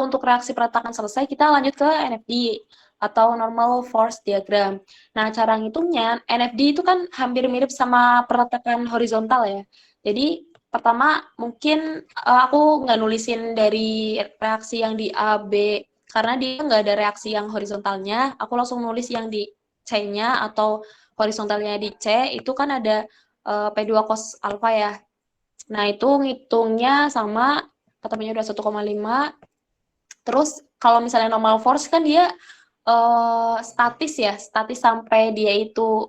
S5: untuk reaksi peletakan selesai, kita lanjut ke NFD atau normal force diagram. Nah, cara ngitungnya, NFD itu kan hampir mirip sama peletakan horizontal ya. Jadi, pertama mungkin aku nggak nulisin dari reaksi yang di A, B, karena dia nggak ada reaksi yang horizontalnya. Aku langsung nulis yang di C-nya atau horizontalnya di C, itu kan ada P2 cos alfa ya. Nah, itu ngitungnya sama, ketemunya udah 1,5. Terus, kalau misalnya normal force kan dia statis ya, statis sampai dia itu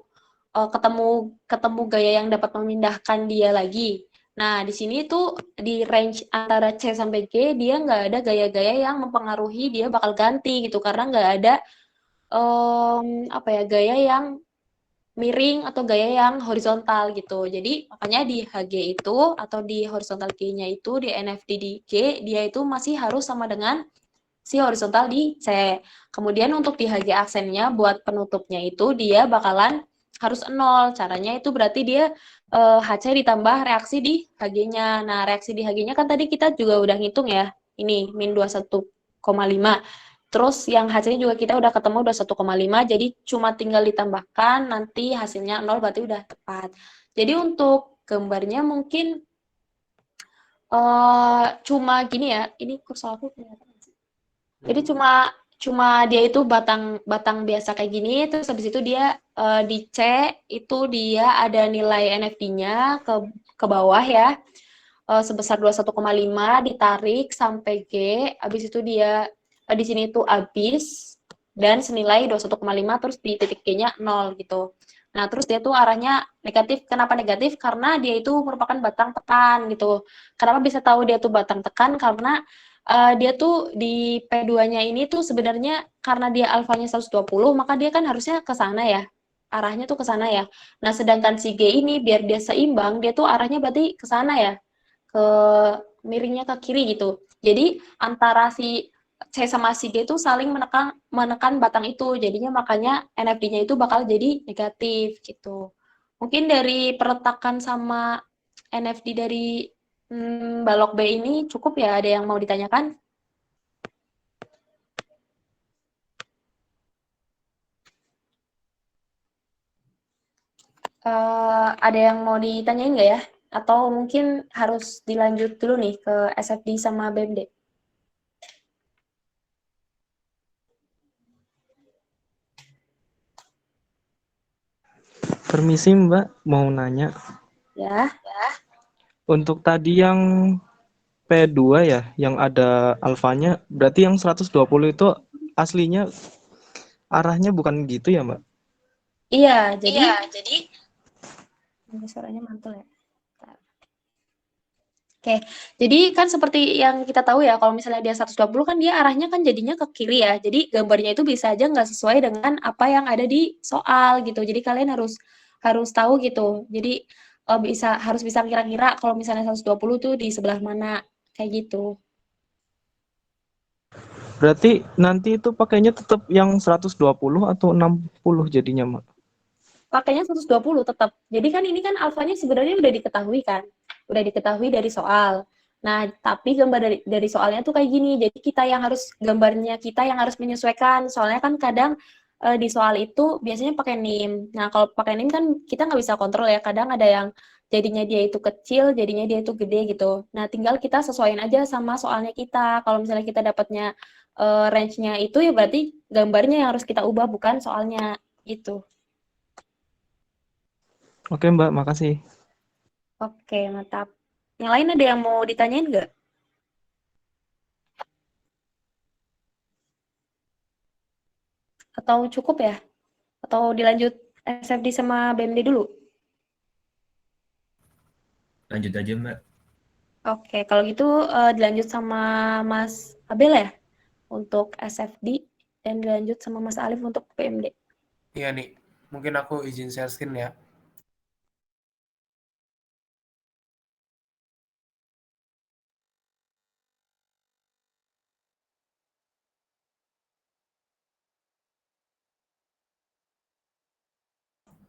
S5: ketemu gaya yang dapat memindahkan dia lagi. Nah, di sini tuh di range antara C sampai G, dia nggak ada gaya-gaya yang mempengaruhi dia bakal ganti gitu, karena nggak ada gaya yang miring atau gaya yang horizontal gitu. Jadi makanya di HG itu atau di horizontal G-nya itu di NFD di G, dia itu masih harus sama dengan si horizontal di C. Kemudian untuk di HG aksennya buat penutupnya itu dia bakalan harus 0. Caranya itu berarti dia HC ditambah reaksi di HG-nya. Nah, reaksi di HG-nya kan tadi kita juga udah ngitung ya. Ini min 21,5. Terus yang HC-nya juga kita udah ketemu 21,5, jadi cuma tinggal ditambahkan, nanti hasilnya 0 berarti udah tepat. Jadi untuk gambarnya mungkin cuma gini ya, ini kursor aku kelihatan. Jadi cuma dia itu batang biasa kayak gini, terus habis itu dia di C itu dia ada nilai NFD-nya ke bawah ya, sebesar 21,5 ditarik sampai G, habis itu dia di sini itu habis dan senilai 21,5, terus di titik G-nya 0 gitu. Nah, terus dia tuh arahnya negatif. Kenapa negatif? Karena dia itu merupakan batang tekan gitu. Kenapa bisa tahu dia tuh batang tekan? Karena dia tuh di P2-nya ini tuh sebenarnya karena dia alfanya 120, maka dia kan harusnya ke sana ya. Arahnya tuh ke sana ya. Nah, sedangkan si G ini biar dia seimbang, dia tuh arahnya berarti ke sana ya. Ke miringnya ke kiri gitu. Jadi antara si C sama si G itu saling menekan batang itu. Jadinya makanya NFD-nya itu bakal jadi negatif gitu. Mungkin dari perletakan sama NFD dari balok B ini cukup ya? Ada yang mau ditanyakan? Ada yang mau ditanyain nggak ya? Atau mungkin harus dilanjut dulu nih ke SFD sama BMD?
S8: Permisi Mbak, mau nanya.
S5: Ya,
S8: Untuk tadi yang P2 ya, yang ada alfanya, berarti yang 120 itu aslinya arahnya bukan gitu ya Mbak?
S5: iya. Ini suaranya mantul ya. Bentar. Oke, jadi kan seperti yang kita tahu ya, kalau misalnya dia 120 kan dia arahnya kan jadinya ke kiri ya. Jadi gambarnya itu bisa aja nggak sesuai dengan apa yang ada di soal gitu. Jadi kalian harus harus tahu gitu. Jadi harus bisa kira-kira kalau misalnya 120 tuh di sebelah mana kayak gitu.
S8: Berarti nanti itu pakainya tetap yang 120 atau 60 jadinya Mbak?
S5: Pakainya 120 tetap. Jadi kan ini kan alfanya sebenarnya udah diketahui kan. Udah diketahui dari soal. Nah, tapi gambar dari soalnya tuh kayak gini. Jadi gambarnya kita yang harus menyesuaikan. Soalnya kan kadang di soal itu biasanya pakai NIM. Nah, kalau pakai NIM kan kita nggak bisa kontrol ya. Kadang ada yang jadinya dia itu kecil, jadinya dia itu gede gitu. Nah, tinggal kita sesuaiin aja sama soalnya kita. Kalau misalnya kita dapatnya range-nya itu ya berarti gambarnya yang harus kita ubah, bukan soalnya gitu.
S8: Oke Mbak, makasih.
S5: Oke, mantap. Yang lain ada yang mau ditanyain nggak? Atau cukup ya? Atau dilanjut SFD sama BMD dulu?
S7: Lanjut aja Mbak.
S5: Oke, kalau gitu dilanjut sama Mas Abel ya untuk SFD dan dilanjut sama Mas Alif untuk BMD.
S6: Iya nih, mungkin aku izin share screen ya.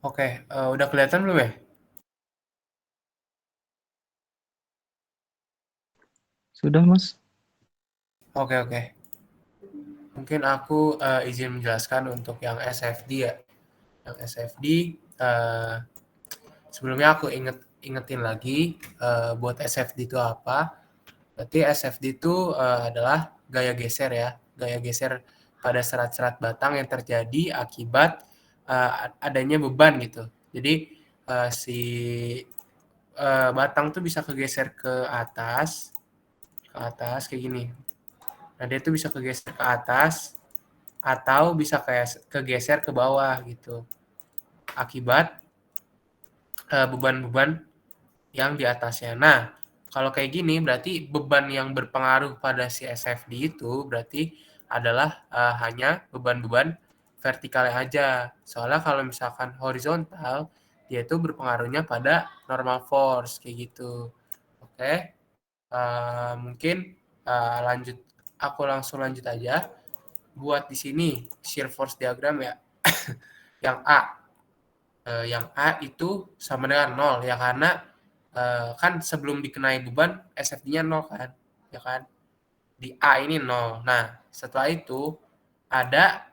S6: Oke, udah kelihatan belum ya?
S8: Sudah Mas?
S6: Oke. Mungkin aku izin menjelaskan untuk yang SFD ya. Yang SFD, sebelumnya aku ingetin lagi buat SFD itu apa. Berarti SFD itu adalah gaya geser ya. Gaya geser pada serat-serat batang yang terjadi akibat adanya beban gitu. Jadi si batang tuh bisa kegeser ke atas kayak gini. Nah, dia tuh bisa kegeser ke atas atau bisa kayak kegeser ke bawah gitu. Akibat beban-beban yang di atasnya. Nah, kalau kayak gini berarti beban yang berpengaruh pada si SFD itu berarti adalah hanya beban-beban vertikalnya aja. Soalnya kalau misalkan horizontal, dia itu berpengaruhnya pada normal force kayak gitu. Oke, mungkin aku langsung lanjut aja. Buat di sini shear force diagram ya. Yang A itu sama dengan 0 ya karena kan sebelum dikenai beban SFD-nya 0 kan, ya kan? Di A ini 0. Nah, setelah itu ada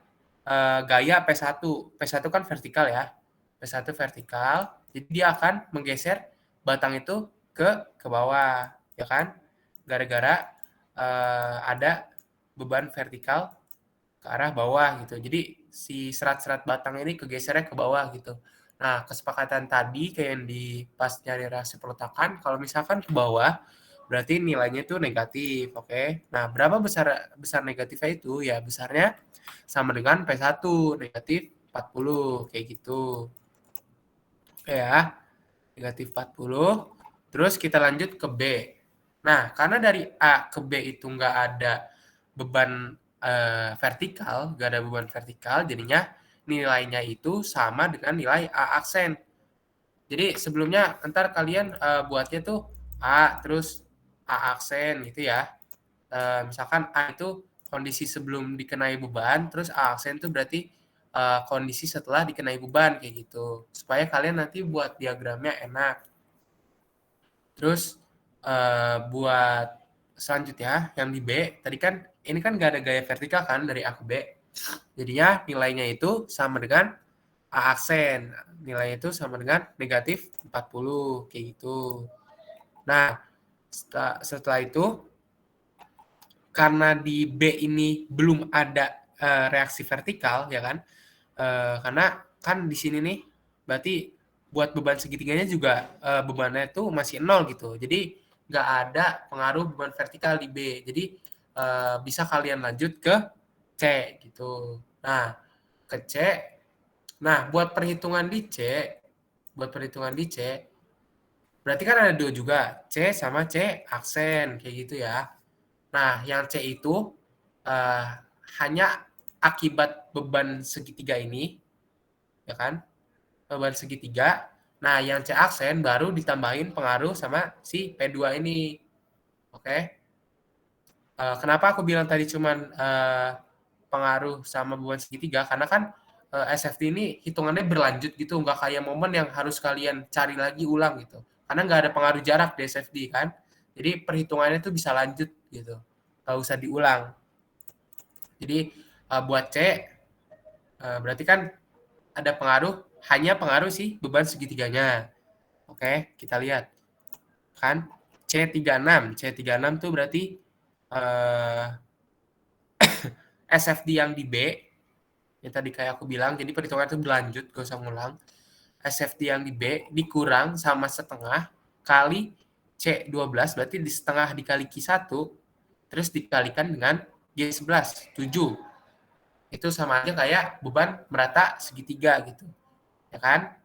S6: gaya P1. P1 kan vertikal ya. P1 vertikal, jadi dia akan menggeser batang itu ke bawah, ya kan? Gara-gara ada beban vertikal ke arah bawah gitu. Jadi si serat-serat batang ini kegesernya ke bawah gitu. Nah, kesepakatan tadi kayak yang di pas nyari reaksi peletakan, kalau misalkan ke bawah, berarti nilainya itu negatif, oke? Nah, berapa besar negatifnya itu? Ya, besarnya sama dengan P1, negatif 40, kayak gitu. Oke ya, negatif 40. Terus kita lanjut ke B. Nah, karena dari A ke B itu nggak ada beban vertikal, nggak ada beban vertikal, jadinya nilainya itu sama dengan nilai A aksen. Jadi sebelumnya ntar kalian buatnya tuh A terus A aksen gitu ya. Misalkan A itu kondisi sebelum dikenai beban, terus A aksen itu berarti kondisi setelah dikenai beban kayak gitu. Supaya kalian nanti buat diagramnya enak. Terus buat selanjutnya yang di B, tadi kan ini kan nggak ada gaya vertikal kan dari A ke B. Jadinya nilainya itu sama dengan A aksen. Nilainya itu sama dengan negatif 40 kayak gitu. Nah, setelah itu karena di B ini belum ada reaksi vertikal ya kan, karena kan di sini nih berarti buat beban segitiganya juga bebannya itu masih 0 gitu, jadi nggak ada pengaruh beban vertikal di B, jadi bisa kalian lanjut ke C gitu. Nah ke C, nah buat perhitungan di C berarti kan ada dua juga, C sama C aksen kayak gitu ya. Nah, yang C itu hanya akibat beban segitiga ini, ya kan? Beban segitiga. Nah, yang C aksen baru ditambahin pengaruh sama si P2 ini. Oke? Kenapa aku bilang tadi cuman pengaruh sama beban segitiga? Karena kan SFD ini hitungannya berlanjut gitu, nggak kayak momen yang harus kalian cari lagi ulang gitu. Karena nggak ada pengaruh jarak di SFD kan. Jadi perhitungannya tuh bisa lanjut gitu. Nggak usah diulang. Jadi buat C berarti kan ada pengaruh, hanya pengaruh sih beban segitiganya. Oke, kita lihat. Kan C36 tuh berarti SFD yang di B, yang tadi kayak aku bilang, jadi perhitungan itu berlanjut, gak usah ngulang. SFD yang di B dikurang sama setengah kali C12, berarti di setengah dikali Q1, terus dikalikan dengan G11, 7. Itu sama aja kayak beban merata segitiga gitu. Ya kan?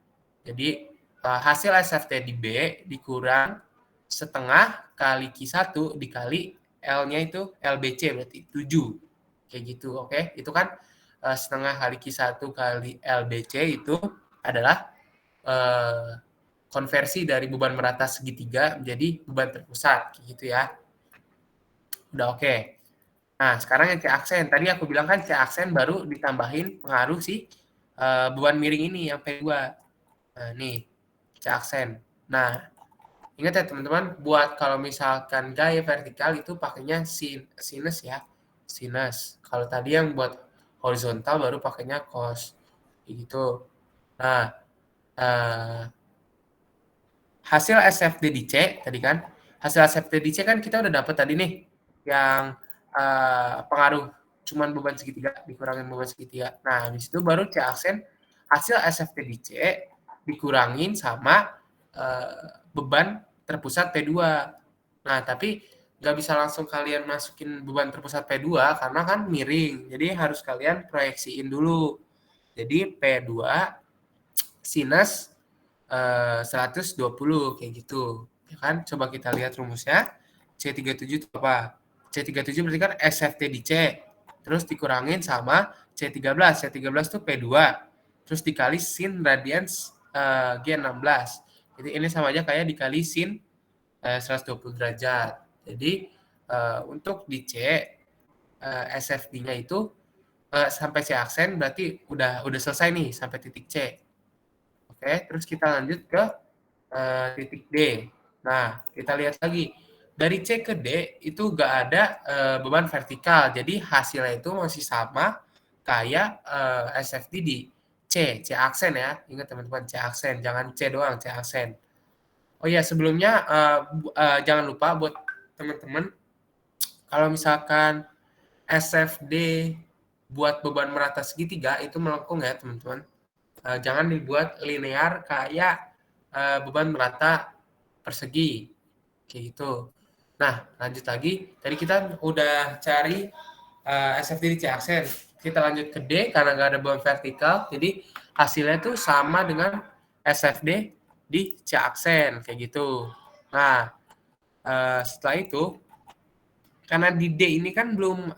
S6: Jadi hasil SFT di B dikurang setengah kali Q1 dikali L-nya itu LBC berarti 7. Kayak gitu, oke? Itu kan setengah kali Q1 kali LBC itu adalah konversi dari beban merata segitiga menjadi beban terpusat, kayak gitu ya. Udah oke. Nah, sekarang yang C aksen. Tadi aku bilang kan C aksen baru ditambahin pengaruh si beban miring ini yang P2. Nah, nih C aksen. Nah, ingat ya teman-teman, buat kalau misalkan gaya vertikal itu pakainya sinus ya. Sinus. Kalau tadi yang buat horizontal baru pakainya cos. Gitu. Nah, hasil SFD di C tadi kan. Hasil SFD di C kan kita udah dapat tadi nih yang pengaruh cuman beban segitiga dikurangin beban segitiga. Nah, di situ baru C aksen hasil SFD di C dikurangin sama beban terpusat P2. Nah, tapi nggak bisa langsung kalian masukin beban terpusat P2 karena kan miring. Jadi harus kalian proyeksiin dulu. Jadi P2 sinus 120 kayak gitu. Ya kan? Coba kita lihat rumusnya. C37 itu apa? C37 berarti kan SFT di C. Terus dikurangin sama C13. C13 itu P2. Terus dikali sin radians G16. Jadi ini sama aja kayak dikali sin 120 derajat. Jadi untuk di C SFD-nya itu sampai C aksen berarti udah selesai nih sampai titik C. Oke, terus kita lanjut ke titik D. Nah, kita lihat lagi. Dari C ke D itu nggak ada beban vertikal. Jadi hasilnya itu masih sama kayak SFD di C aksen ya. Ingat teman-teman, C aksen. Jangan C doang, C aksen. Oh ya, sebelumnya jangan lupa buat teman-teman, kalau misalkan SFD buat beban merata segitiga itu melengkung ya teman-teman. Jangan dibuat linear kayak beban merata persegi. Kayak gitu. Nah, lanjut lagi. Tadi kita udah cari SFD di C aksen. Kita lanjut ke D karena nggak ada beban vertikal. Jadi hasilnya tuh sama dengan SFD di C aksen kayak gitu. Nah, setelah itu karena di D ini kan belum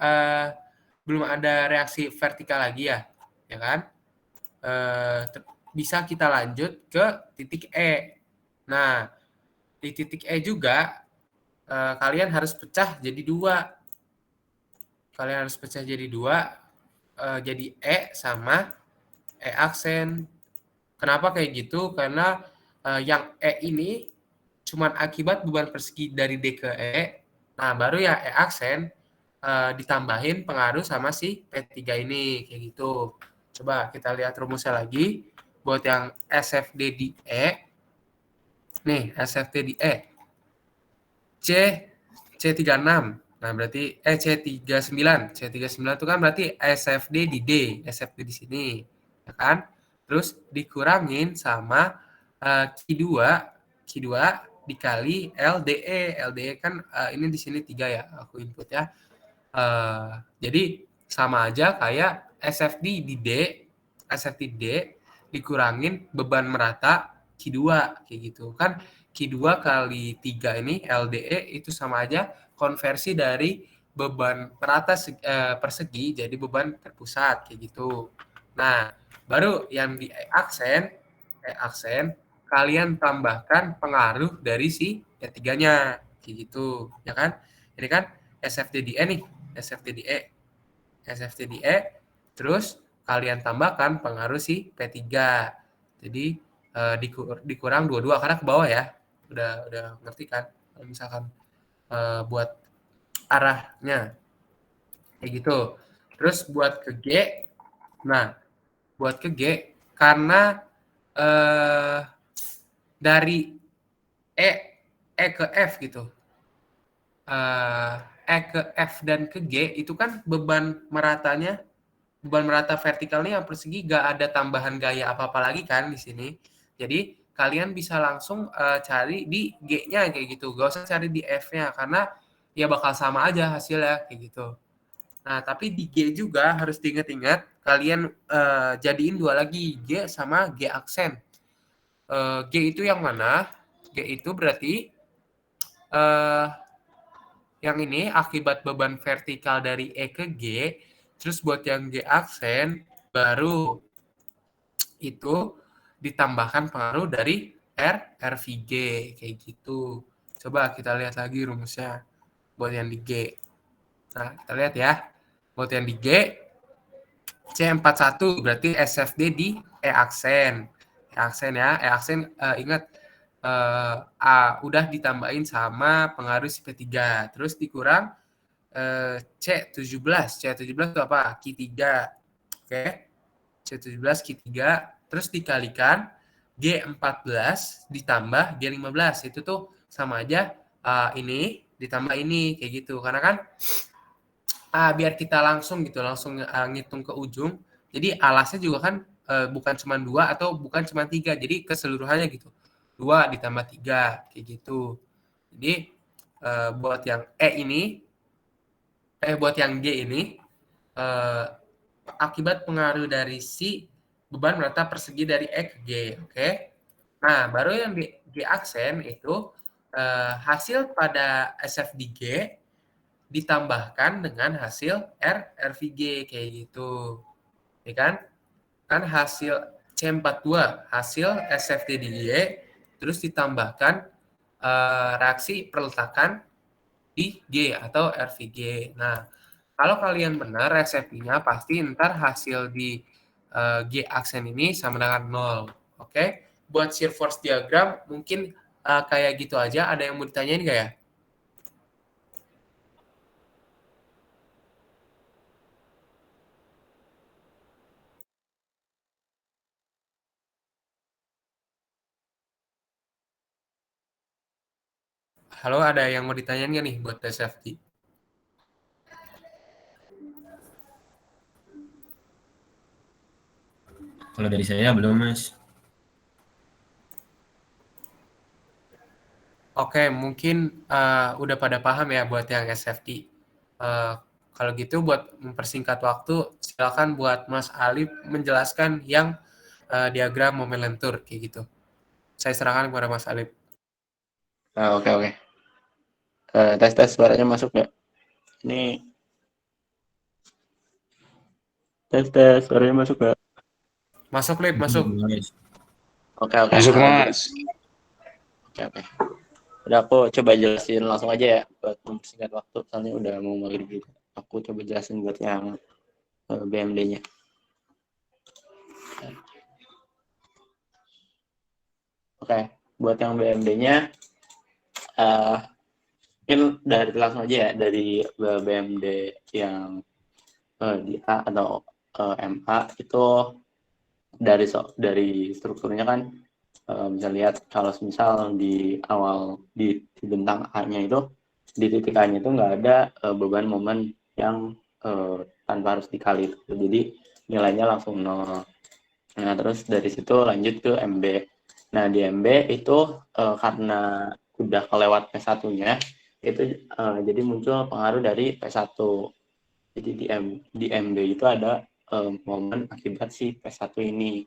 S6: ada reaksi vertikal lagi ya kan? Bisa kita lanjut ke titik E. Nah, di titik E juga kalian harus pecah jadi 2. Kalian harus pecah jadi 2, jadi E sama E aksen. Kenapa kayak gitu? Karena yang E ini cuman akibat beban persegi dari D ke E. Nah, baru ya E aksen ditambahin pengaruh sama si P3 ini kayak gitu. Coba kita lihat rumusnya lagi. Buat yang SFD di E. Nih, SFD di E. C36. Nah, berarti C39. C39 itu kan berarti SFD di D, SFD di sini, ya kan? Terus dikurangin sama Q2 dikali LDE. LDE kan ini di sini 3 ya, aku input ya. Jadi sama aja kayak SFD di D, SFD D dikurangin beban merata Q2 kayak gitu. Kan Q2 kali 3 ini LDE itu sama aja konversi dari beban merata persegi jadi beban terpusat kayak gitu. Nah, baru yang di aksen kalian tambahkan pengaruh dari si P3-nya kayak gitu, ya kan? Ini kan SFD di E nih, SFD di E. SFD di E, terus kalian tambahkan pengaruh si P3. Jadi dikurang 22 karena ke bawah ya. Udah ngerti kan? Kalau misalkan buat arahnya kayak gitu. Terus buat ke G, nah buat ke G karena dari E ke F gitu. E ke F dan ke G itu kan beban merata vertikalnya yang persegi gak ada tambahan gaya apa-apa lagi kan di sini. Jadi kalian bisa langsung cari di G-nya kayak gitu. Gak usah cari di F-nya karena ya bakal sama aja hasilnya kayak gitu. Nah, tapi di G juga harus diingat-ingat kalian jadiin dua lagi, G sama G aksen. G itu yang mana? G itu berarti yang ini akibat beban vertikal dari E ke G, terus buat yang G aksen, baru itu ditambahkan pengaruh dari RVG, kayak gitu. Coba kita lihat lagi rumusnya buat yang di G. Nah, kita lihat ya. Buat yang di G, C41 berarti SFD di E aksen. E aksen ya, E aksen ingat udah ditambahin sama pengaruh si P3. Terus dikurang C17. C17 itu apa? Q3. Oke. C17 Q3. Terus dikalikan G14 ditambah G15. Itu tuh sama aja ini ditambah ini. Kayak gitu. Karena kan biar kita langsung gitu. Langsung ngitung ke ujung. Jadi alasnya juga kan bukan cuma 2 atau bukan cuma 3. Jadi keseluruhannya gitu. 2 ditambah 3 kayak gitu. Jadi buat yang buat yang G ini akibat pengaruh dari si beban merata persegi dari E ke G, oke? Nah, baru yang di G aksen itu hasil pada SFDG ditambahkan dengan hasil RVG kayak gitu. Ya kan? Kan hasil C42 hasil SFDG terus ditambahkan reaksi perletakan di G atau RVG. Nah, kalau kalian benar resepnya pasti ntar hasil di G aksen ini sama dengan 0. Oke? Buat shear force diagram mungkin kayak gitu aja. Ada yang mau ditanyain nggak ya? Halo, ada yang mau ditanyain nggak nih buat tes safety?
S7: Kalau dari saya belum, Mas.
S6: Oke, mungkin udah pada paham ya buat yang SFT. Kalau gitu buat mempersingkat waktu, silakan buat Mas Alif menjelaskan yang diagram momen lentur kayak gitu. Saya serahkan kepada Mas Alif.
S9: Oke. Tes suaranya masuk nggak? Ini tes suaranya masuk nggak?
S6: Masuk, Lip, masuk.
S9: Oke.
S10: Masuk, Mas.
S9: Oke. Udah aku coba jelasin langsung aja ya buat mempersingkat waktu, soalnya udah mau maghrib gitu. Aku coba jelasin buat yang BMD-nya. Oke, buat yang BMD-nya, mungkin dari langsung aja ya, dari BMD yang di A atau MA itu dari strukturnya kan bisa lihat kalau misal di awal di bentang A-nya itu di titik A-nya itu nggak ada beban momen yang tanpa harus dikali, jadi nilainya langsung 0. Nah terus dari situ lanjut ke MB. Nah di MB itu karena udah kelewat P1-nya itu jadi muncul pengaruh dari P1. Jadi di MB itu ada momen akibat si P1 ini.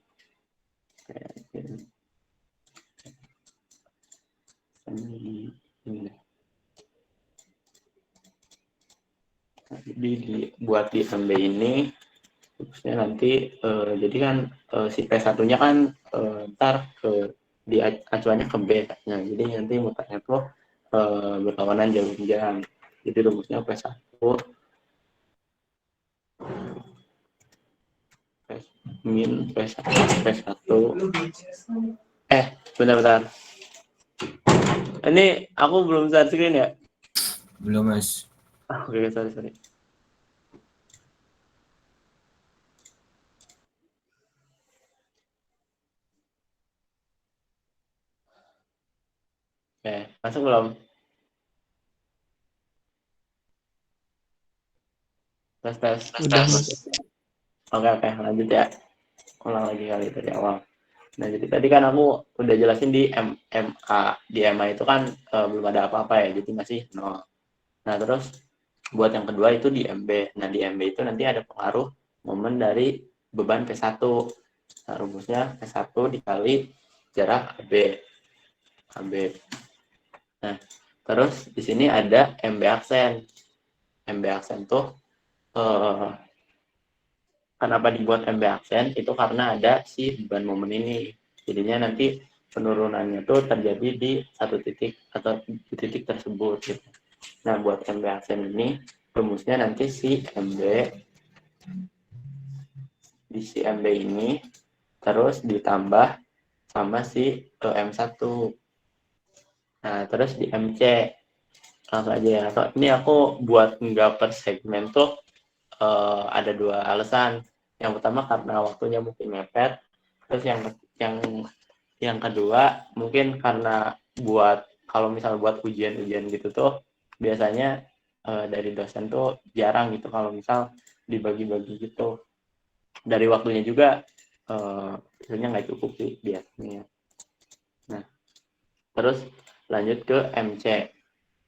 S9: Jadi buat di MB ini terusnya nanti jadi kan si P1-nya kan ntar di acuannya ke B. Nah jadi nanti mutarnya tuh berlawanan jam. Jadi rumusnya P1 min P1 bentar. Ini aku belum share screen ya?
S7: Belum, Mas.
S9: Oke, sorry. Oke, masuk belum? Tes.
S8: Udah, Mas.
S9: Oke, lanjut ya. Ulang lagi kali dari awal. Nah, jadi tadi kan aku udah jelasin di MA. Di MA itu kan belum ada apa-apa ya, jadi masih 0. Nah, terus buat yang kedua itu di MB. Nah, di MB itu nanti ada pengaruh momen dari beban P1. Nah, rumusnya P1 dikali jarak AB. Nah, terus di sini ada MB aksen. MB aksen tuh kenapa dibuat MB aksen? Itu karena ada si beban momen ini. Jadinya nanti penurunannya tuh terjadi di satu titik atau di titik tersebut gitu. Nah, buat MB aksen ini rumusnya nanti si MB ini terus ditambah sama si M1. Nah, terus di MC langsung aja ya. Ini aku buat nggak per segmen tuh ada 2 alasan. Yang pertama karena waktunya mungkin mepet. Terus yang kedua mungkin karena kalau misal buat ujian-ujian gitu tuh biasanya dari dosen tuh jarang gitu kalau misal dibagi-bagi gitu. Dari waktunya juga biasanya nggak cukup sih biasanya. Nah, terus lanjut ke MC.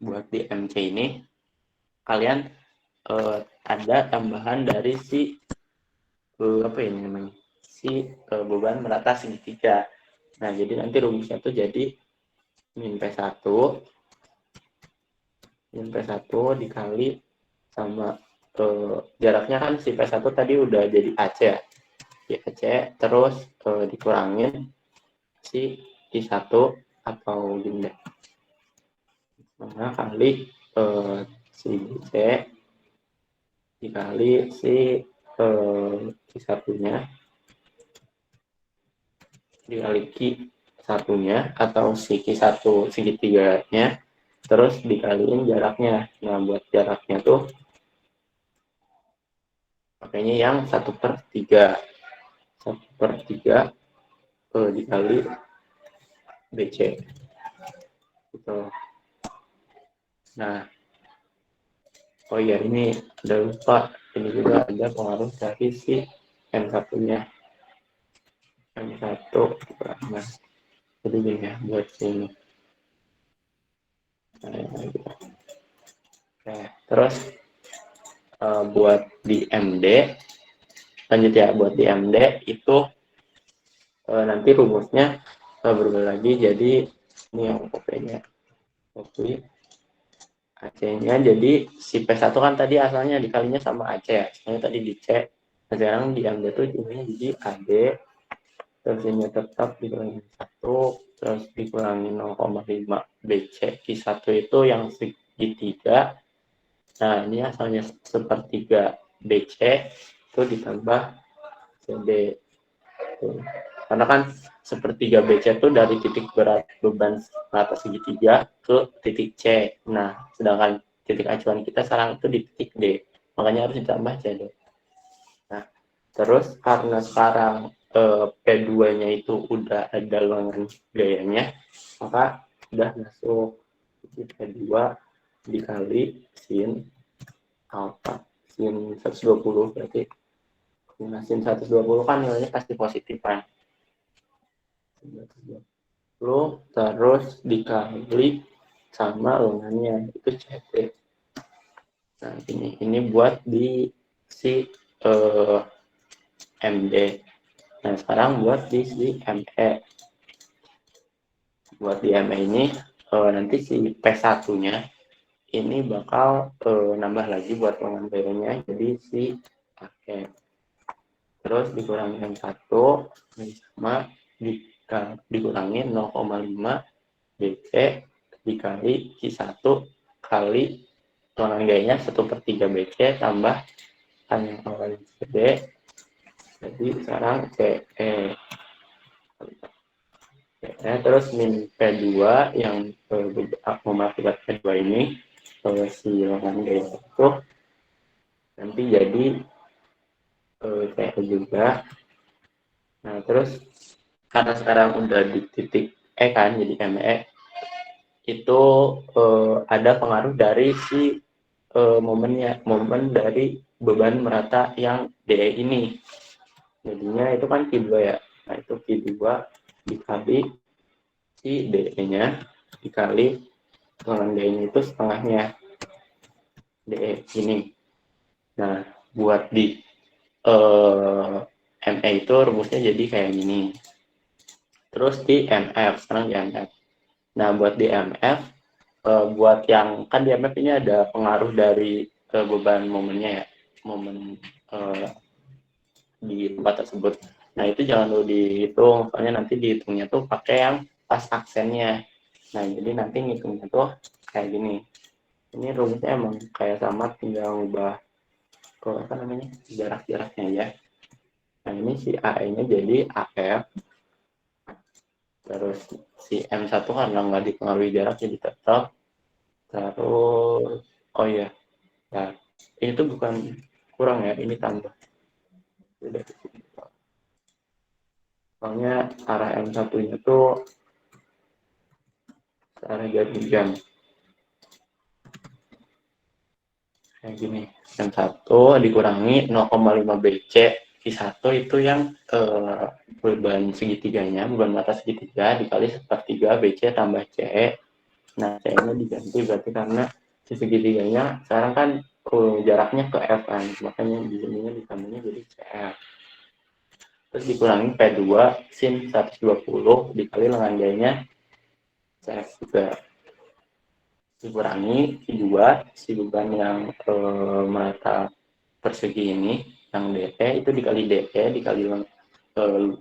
S9: Buat di MC ini kalian ada tambahan dari si beban merata segitiga. Nah, jadi nanti rumusnya tuh jadi min P1 dikali sama jaraknya kan si P1 tadi udah jadi AC ya. Di AC terus dikurangin si I1 atau gini deh. Nah, kali si C dikali si Q1-nya dikali Q1-nya atau si Q1 segitiganya terus dikaliin jaraknya. Nah, buat jaraknya tuh makanya yang 1/3 dikali BC gitu. Nah, oh iya, ini ada lupa, ini juga ada pengaruh dari si M1-nya. M1, nah, jadi gini ya, buat sini. Nah, terus buat di MD, lanjut ya, buat di MD itu nanti rumusnya berubah lagi, jadi ini yang OP-nya. Oke. AC-nya jadi si P1 kan tadi asalnya dikalinya sama AC ya. Soalnya tadi di C. Nah, sekarang di MD itu ini jadi AD. Terus ini tetap dikurangi 1. Terus dikurangi 0,5 BC. Q1 itu yang segitiga. Nah, ini asalnya 1/3 BC. Itu ditambah CD. karena kan sepertiga BC itu dari titik berat beban rata segitiga ke titik C. Nah, sedangkan titik acuan kita sekarang itu di titik D, makanya harus ditambah CD. Nah, terus karena sekarang P2-nya itu udah ada lengan gayanya, maka udah masuk P2 dikali sin alfa, sin 120 berarti. Nah, sin 120 kan nilainya pasti positif kan. 120 terus dikali sama lengannya itu CD. Nah, ini buat di si MD. Nah, sekarang buat di si ME. Buat di ME ini nanti si P1-nya ini bakal nambah lagi buat lengan gayanya jadi si AK. Terus dikurangi M1 sama dikurangi 0,5 BC dikali Q1 kali lengan gayanya 1/3 BC tambah kan yang awalnya CD. Jadi sekarang CE. Terus min P2 yang akibat P2 ini si lengan gaya itu nanti jadi CE juga. Nah, terus karena sekarang udah di titik E kan, jadi ME itu ada pengaruh dari si momen dari beban merata yang DE ini. Jadinya itu kan Q2 ya. Nah, itu Q2 dikali si DE-nya dikali lengan DE-nya itu setengahnya DE ini. Nah, buat di ME itu rumusnya jadi kayak gini. Terus di MF, sekarang di MF. Nah, buat di MF, buat yang kan di MF ini ada pengaruh dari beban momennya ya, momen di tempat tersebut. Nah, itu jangan dulu dihitung, soalnya nanti dihitungnya tuh pakai yang pas aksennya. Nah, jadi nanti ngitungnya tuh kayak gini. Ini rumusnya emang kayak sama, tinggal ubah ke apa namanya jarak-jaraknya ya. Nah, ini si AE-nya jadi AF. Terus si M1 karena nggak dipengaruhi jarak jadi tetap. Terus, oh iya, nah, ini tuh bukan kurang ya, ini tambah. Soalnya arah M1-nya tuh arah garis jam. Kayak gini, M1 dikurangi 0,5 BC Q1 itu yang beban segitiganya, beban mata segitiga dikali 1/3 BC tambah CE. Nah, CE-nya diganti berarti karena si segitiganya sekarang kan jaraknya ke F kan, makanya di sininya ditambahnya jadi CF. Terus dikurangi P2 sin 120 dikali lengan gayanya CF juga. Dikurangi Q2 si beban yang mata persegi ini yang DE itu dikali DE dikali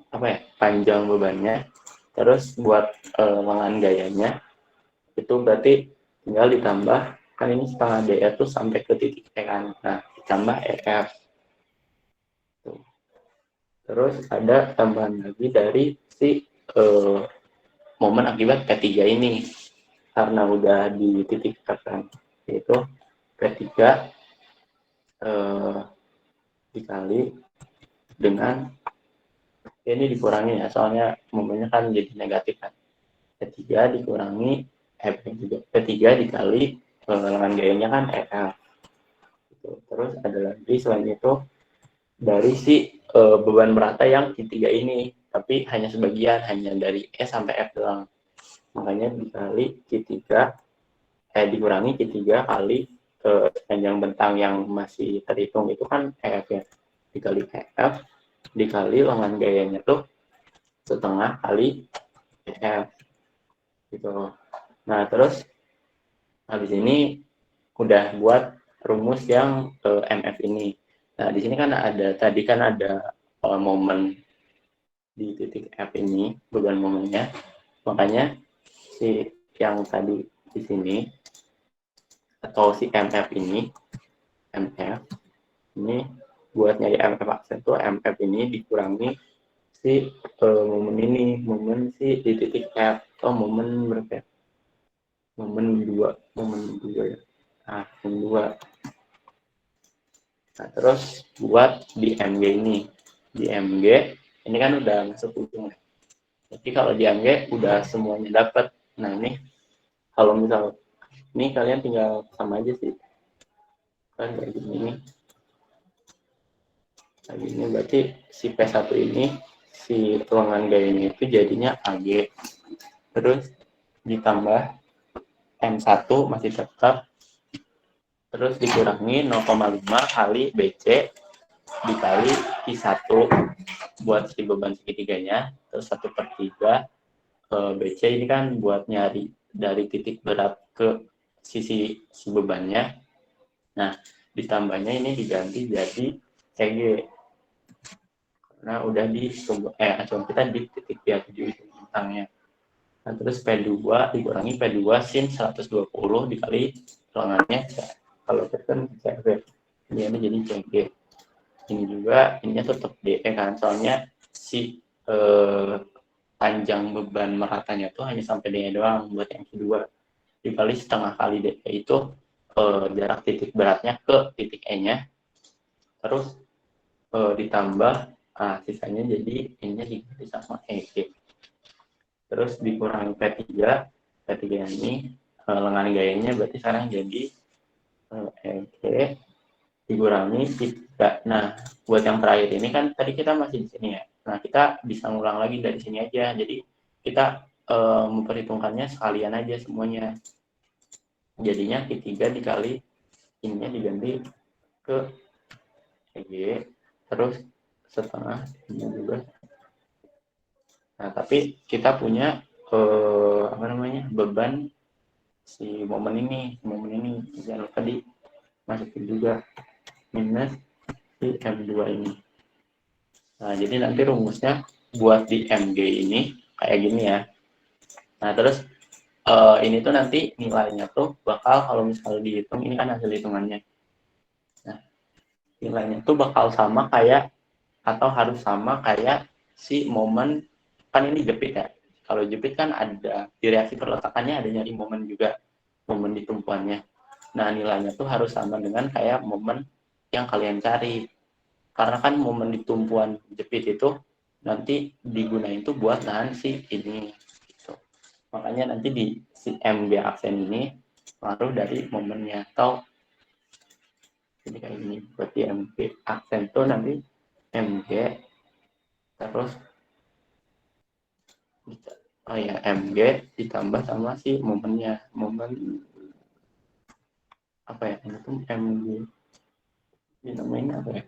S9: apa ya panjang bebannya. Terus buat lengan gayanya itu berarti tinggal ditambah kan ini setengah DE itu sampai ke titik E kan. Nah, ditambah EF. Tuh. Terus ada tambahan lagi dari si momen akibat P3 ini. Karena udah di titik F kan, yaitu P3 dikali dengan ini dikurangi ya, soalnya momennya kan jadi negatif kan. P3 dikurangi juga P3 dikali lengan gayanya kan EF. Terus ada lagi selain itu dari si beban merata yang Q3 ini, tapi hanya sebagian, hanya dari E sampai F doang. Makanya dikali Q3 dikurangi Q3 kali panjang bentang yang masih terhitung itu kan EF ya, dikali EF dikali lengan gayanya tuh setengah kali EF gitu. Nah, terus habis ini udah buat rumus yang MF ini. Nah, di sini kan ada tadi kan ada momen di titik F ini, beban momennya. Makanya si yang tadi di sini atau si MF ini buat nyari MF aksen tuh MF ini dikurangi si momen ini, momen si di titik F atau momen berapa ya? Momen 2 ya. Nah, momen 2. Nah, terus buat di MG ini. Di MG ini kan udah masuk ujung ya. Jadi kalau di MG udah semuanya dapat. Nah, ini kalau misal ini kalian tinggal sama aja sih. Kan kayak gini. Nah, ini berarti si P1 ini si ruangan gayanya itu jadinya AG. Terus ditambah M1 masih tetap. Terus dikurangi 0,5 kali BC dikali I1 buat si beban segitiganya, terus 1/3 BC ini kan buat nyari dari titik berat ke sisi si bebannya. Nah, ditambahnya ini diganti jadi CG karena udah di acuan kita di titik P7 itu bintangnya. Nah, terus P2 dikurangi P2 sin 120 dikali ruangannya. Kalau kan CV ini jadi CG. Ini juga ininya tetap DE kan, soalnya si panjang beban meratanya tuh hanya sampai DE doang buat yang kedua. Dikali setengah kali DE itu jarak titik beratnya ke titik E-nya. Terus ditambah sisanya jadi ininya diganti sama EG. Terus dikurangi P3 ini lengan gayanya berarti sekarang jadi EG dikurangi 3. Nah, buat yang terakhir ini kan tadi kita masih di sini ya. Nah, kita bisa ngulang lagi dari sini aja. Jadi kita memperhitungkannya sekalian aja semuanya. Jadinya Q3 dikali ininya diganti ke EG, terus setengah ini juga. Nah, tapi kita punya beban si momen ini jangan lupa dimasukin juga minus di M2 ini. Nah, jadi nanti rumusnya buat di MG ini kayak gini ya. Nah, terus ini tuh nanti nilainya tuh bakal kalau misalnya dihitung, ini kan hasil hitungannya. Nah, nilainya tuh bakal sama kayak atau harus sama kayak si momen, kan ini jepit ya. Kalau jepit kan ada di reaksi perletakannya ada nyari momen juga, momen di tumpuannya. Nah, nilainya tuh harus sama dengan kayak momen yang kalian cari. Karena kan momen di tumpuan jepit itu nanti digunain tuh buat nahan si ini. Gitu. Makanya nanti di si MG aksen ini pengaruh dari momennya atau jadi kayak gini. Berarti MG aksen tuh nanti MG terus MG ditambah sama si momennya, momen apa ya, ini tuh MG ini namanya apa ya,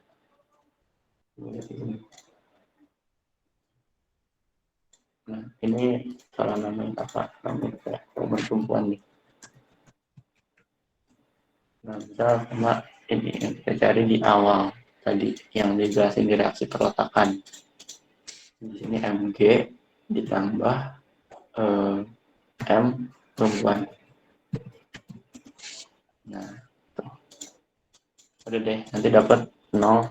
S9: nah ini salah namanya apa, namanya momen tumpuan nih. Nah, bisa sama ini yang kita cari di awal tadi yang dijelasin di reaksi perletakan. Di sini MG ditambah M tumpuan. Nah, tuh. Udah deh, nanti dapat 0.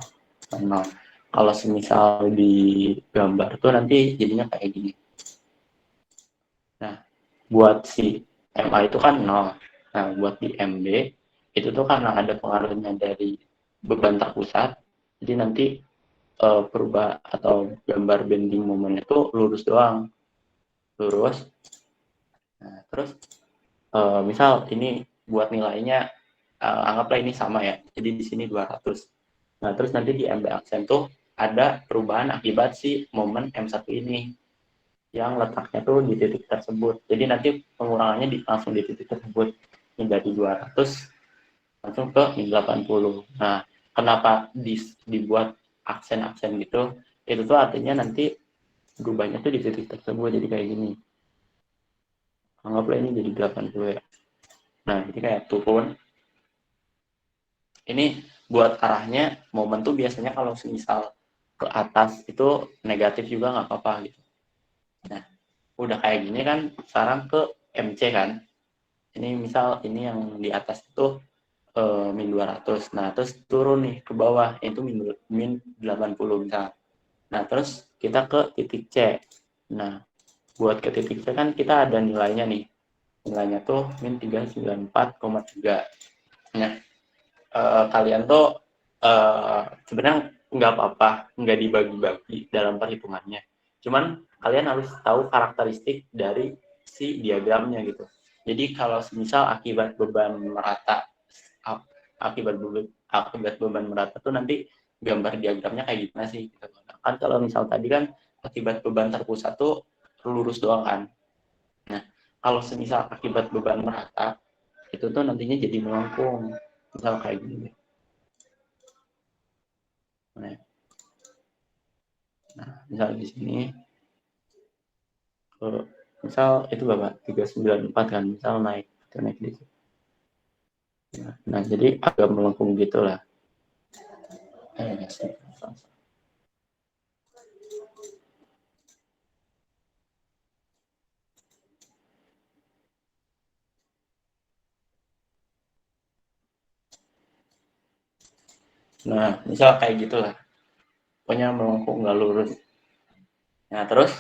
S9: Kalau semisal di gambar tuh nanti jadinya kayak gini. Nah, buat si MA itu kan 0. Nah, buat di MB itu tuh karena ada pengaruhnya dari beban terpusat, jadi nanti perubahan atau gambar bending momennya itu lurus doang, lurus. Nah, terus misal ini buat nilainya anggaplah ini sama ya, jadi di sini 200. Nah, terus nanti di MB aksen tuh ada perubahan akibat si momen M1 ini yang letaknya tuh di titik tersebut. Jadi nanti pengurangannya langsung di titik tersebut. Ini dari 200 langsung ke 80. Nah, kenapa dibuat aksen-aksen gitu? Itu tuh artinya nanti berubahnya tuh di titik tersebut. Jadi kayak gini. Anggaplah ini jadi 80 ya. Nah, jadi kayak turun. Ini buat arahnya momen tuh biasanya kalau misal ke atas itu negatif juga nggak apa-apa gitu. Nah, udah kayak gini kan sekarang ke MC kan. Ini misal ini yang di atas itu min 200. Nah, terus turun nih ke bawah, itu min 80 misal. Nah, terus kita ke titik C. Nah, buat ke titik C kan kita ada nilainya nih. Nilainya tuh min 394,3. Nah, kalian tuh sebenarnya nggak apa-apa, nggak dibagi-bagi dalam perhitungannya. Cuman kalian harus tahu karakteristik dari si diagramnya gitu. Jadi kalau misal akibat beban merata, akibat beban merata tuh nanti gambar diagramnya kayak gimana sih? Gitu. Kan kalau misal tadi kan akibat beban terpusat tuh lurus doang kan. Nah, kalau semisal akibat beban merata, itu tuh nantinya jadi melengkung. Misal kayak gini. Nah, misal di sini, misal itu Bapak 394 kan, misal naik dikit. Nah, jadi agak melengkung gitu lah. Nah, misal kayak gitulah. Pokoknya melengkung nggak lurus. Nah, terus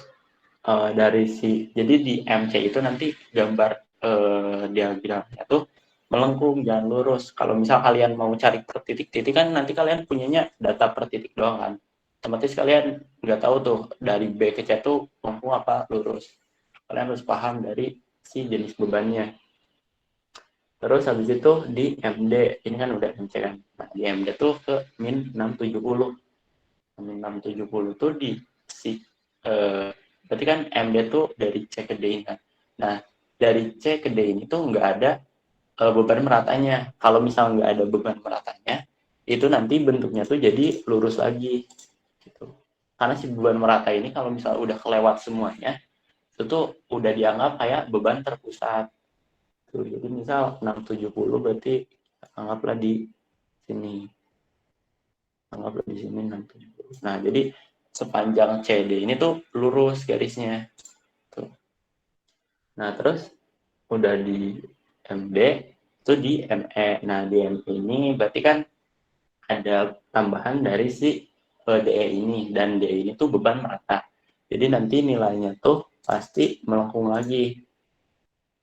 S9: jadi di MC itu nanti gambar diagramnya tuh melengkung, jangan lurus. Kalau misal kalian mau cari per titik-titik kan nanti kalian punyanya data per titik doang kan. Otomatis kalian nggak tahu tuh dari B ke C tuh melengkung apa lurus. Kalian harus paham dari si jenis bebannya. Terus habis itu di MD, ini kan udah MC kan. Nah, di MD tuh ke min 670. Min 670 tuh di si berarti kan MD tuh dari C ke D ini kan. Nah, dari C ke D ini tuh nggak ada beban meratanya. Kalau misal nggak ada beban meratanya, itu nanti bentuknya tuh jadi lurus lagi. Gitu. Karena si beban merata ini kalau misal udah kelewat semuanya, itu tuh udah dianggap kayak beban terpusat. Tuh, jadi misal 670 berarti anggaplah di sini. Anggaplah di sini 670. Nah, jadi sepanjang CD ini tuh lurus garisnya. Tuh. Nah, terus udah di MD, itu di ME. Nah, di ME ini berarti kan ada tambahan dari si DE ini. Dan DE ini tuh beban merata. Jadi nanti nilainya tuh pasti melengkung lagi.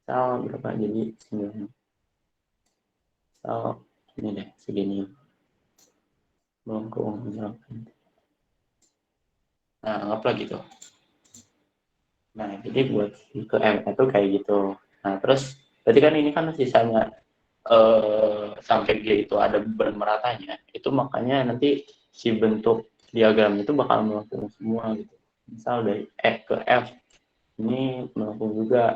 S9: Misal berapa? Jadi 9. Misal ini deh, segini. Melengkung. Misalkan. Nah, anggaplah gitu. Nah, jadi buat ke ME itu kayak gitu. Nah, terus berarti kan ini kan sisanya sampai G itu ada beban meratanya. Itu makanya nanti si bentuk diagram itu bakal melengkung semua gitu. Misal dari E ke F ini melengkung juga.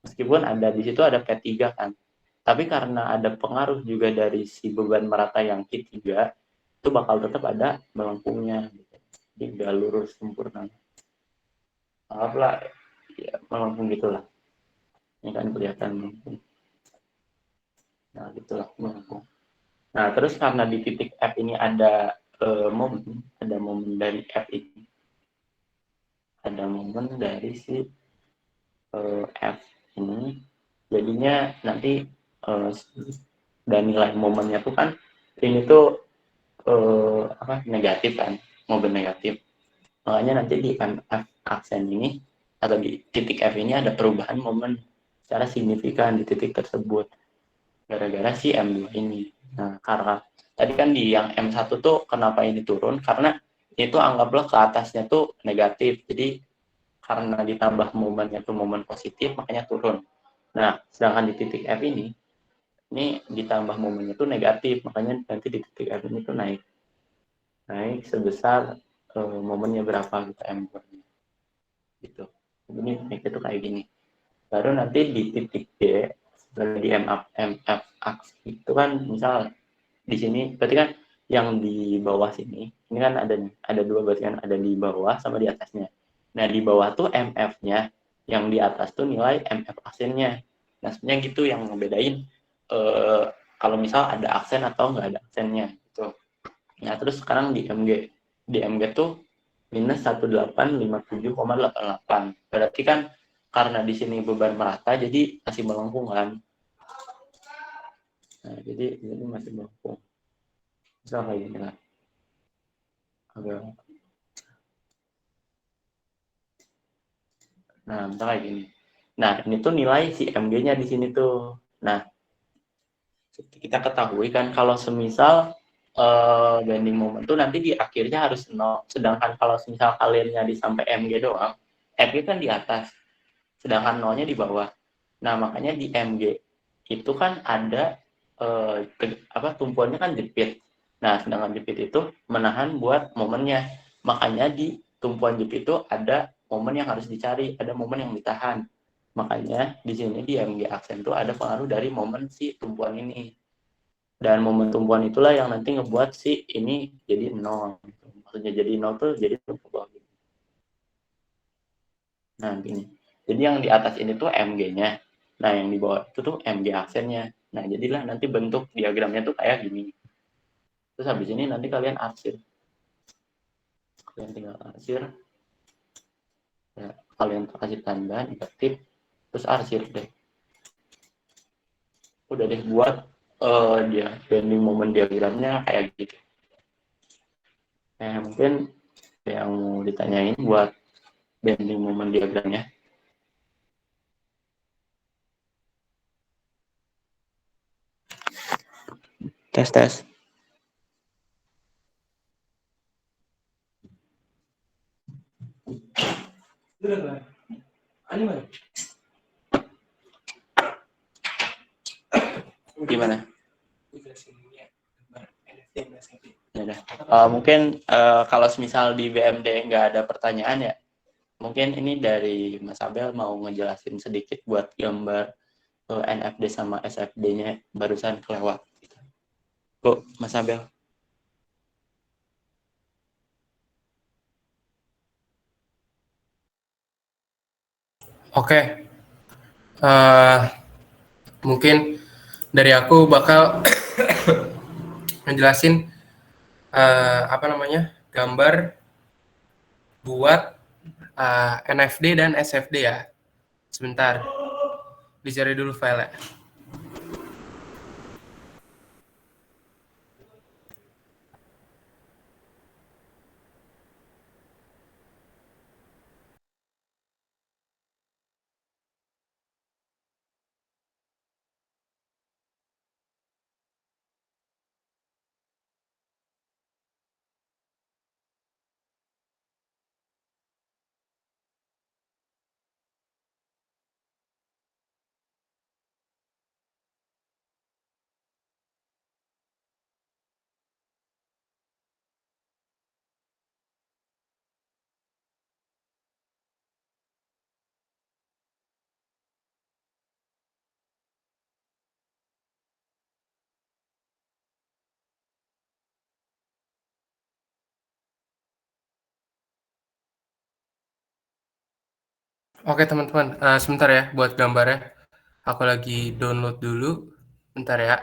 S9: Meskipun ada di situ ada P3 kan. Tapi karena ada pengaruh juga dari si beban merata yang Q3, itu bakal tetap ada melengkungnya. Gitu. Jadi nggak lurus sempurna. Anggaplah ya, melengkung gitulah. Ini kan kelihatan melengkung. Nah, gitulah melengkung. Nah, terus karena di titik F ini ada momen dari F ini. Ada momen dari si F ini. Jadinya nanti dan nilai momennya tuh kan ini tuh negatif kan, momen negatif. Makanya nanti di MF aksen ini atau di titik F ini ada perubahan momen secara signifikan di titik tersebut gara-gara si M2 ini. Nah, karena tadi kan di yang M1 tuh kenapa ini turun? Karena itu anggaplah ke atasnya tuh negatif. Jadi karena ditambah momennya tuh momen positif makanya turun. Nah, sedangkan di titik F ini ditambah momennya tuh negatif, makanya nanti di titik F ini tuh naik sebesar momennya berapa gitu M2 gitu. Ini naik itu kayak gini. Baru nanti di titik D di MF aks itu kan misal di sini berarti kan yang di bawah sini ini kan ada dua berarti kan ada di bawah sama di atasnya. Nah di bawah tuh MF-nya, yang di atas tuh nilai MF aksennya. Nah sebenarnya gitu yang ngebedain kalau misal ada aksen atau nggak ada aksennya gitu. Nah terus sekarang di MG tuh minus 1857,88. Berarti kan karena di sini beban merata jadi masih melengkung kan. Nah, jadi ini masih melengkung. Misal kayak gini lah. Agak Nah, misalnya kayak gini. Nah, ini tuh nilai si MG-nya di sini tuh. Nah, kita ketahui kan kalau semisal bending moment tuh nanti di akhirnya harus 0. Sedangkan kalau misal kalian nyari sampai MG doang, MG kan di atas, sedangkan 0-nya di bawah. Nah, makanya di MG itu kan ada tumpuannya kan jepit. Nah, sedangkan jepit itu menahan buat momennya. Makanya di tumpuan jepit itu ada momen yang harus dicari, ada momen yang ditahan. Makanya di sini di MG aksen itu ada pengaruh dari momen si tumpuan ini. Dan momen tumpuan itulah yang nanti ngebuat si ini jadi 0. Maksudnya jadi 0 tuh jadi ke bawah. Nah, gini. Jadi yang di atas ini tuh MG-nya. Nah, yang di bawah itu tuh MG aksennya. Nah, jadilah nanti bentuk diagramnya tuh kayak gini. Terus habis ini nanti kalian arsir. Kalian tinggal arsir. Ya, kalian kasih tanda negatif. Terus arsir deh. Udah deh buat dia bending moment diagramnya kayak gitu. Nah, mungkin yang mau ditanyain buat bending moment diagramnya. Tes. Gimana? Ya, mungkin kalau misal di BMD nggak ada pertanyaan ya, mungkin ini dari Mas Abel mau ngejelasin sedikit buat gambar NFD sama SFD-nya barusan kelewat. Kok Mas Abel?
S6: Oke. Mungkin dari aku bakal ngejelasin gambar buat NFD dan SFD ya. Sebentar, dicari dulu file-nya. Oke teman-teman, sebentar ya buat gambarnya. Aku lagi download dulu, bentar ya.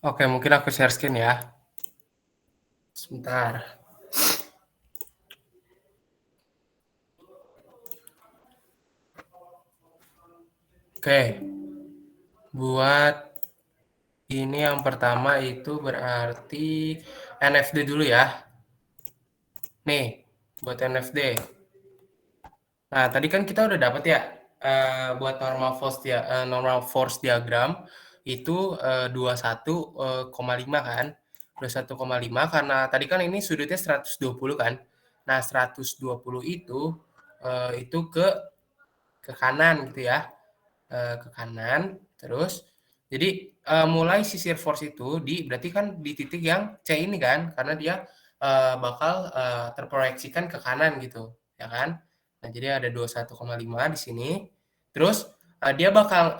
S6: Oke, mungkin aku share screen ya. Sebentar. Oke. Buat ini yang pertama itu berarti NFD dulu ya. Nih, buat NFD. Nah, tadi kan kita udah dapat ya buat normal force diagram itu 21,5 kan. 21,5 karena tadi kan ini sudutnya 120 kan. Nah, 120 itu ke kanan gitu ya. Ke kanan terus jadi mulai sisir force itu berarti kan di titik yang C ini kan karena dia bakal terproyeksikan ke kanan gitu ya kan. Nah, jadi ada 21,5 di sini. Terus dia bakal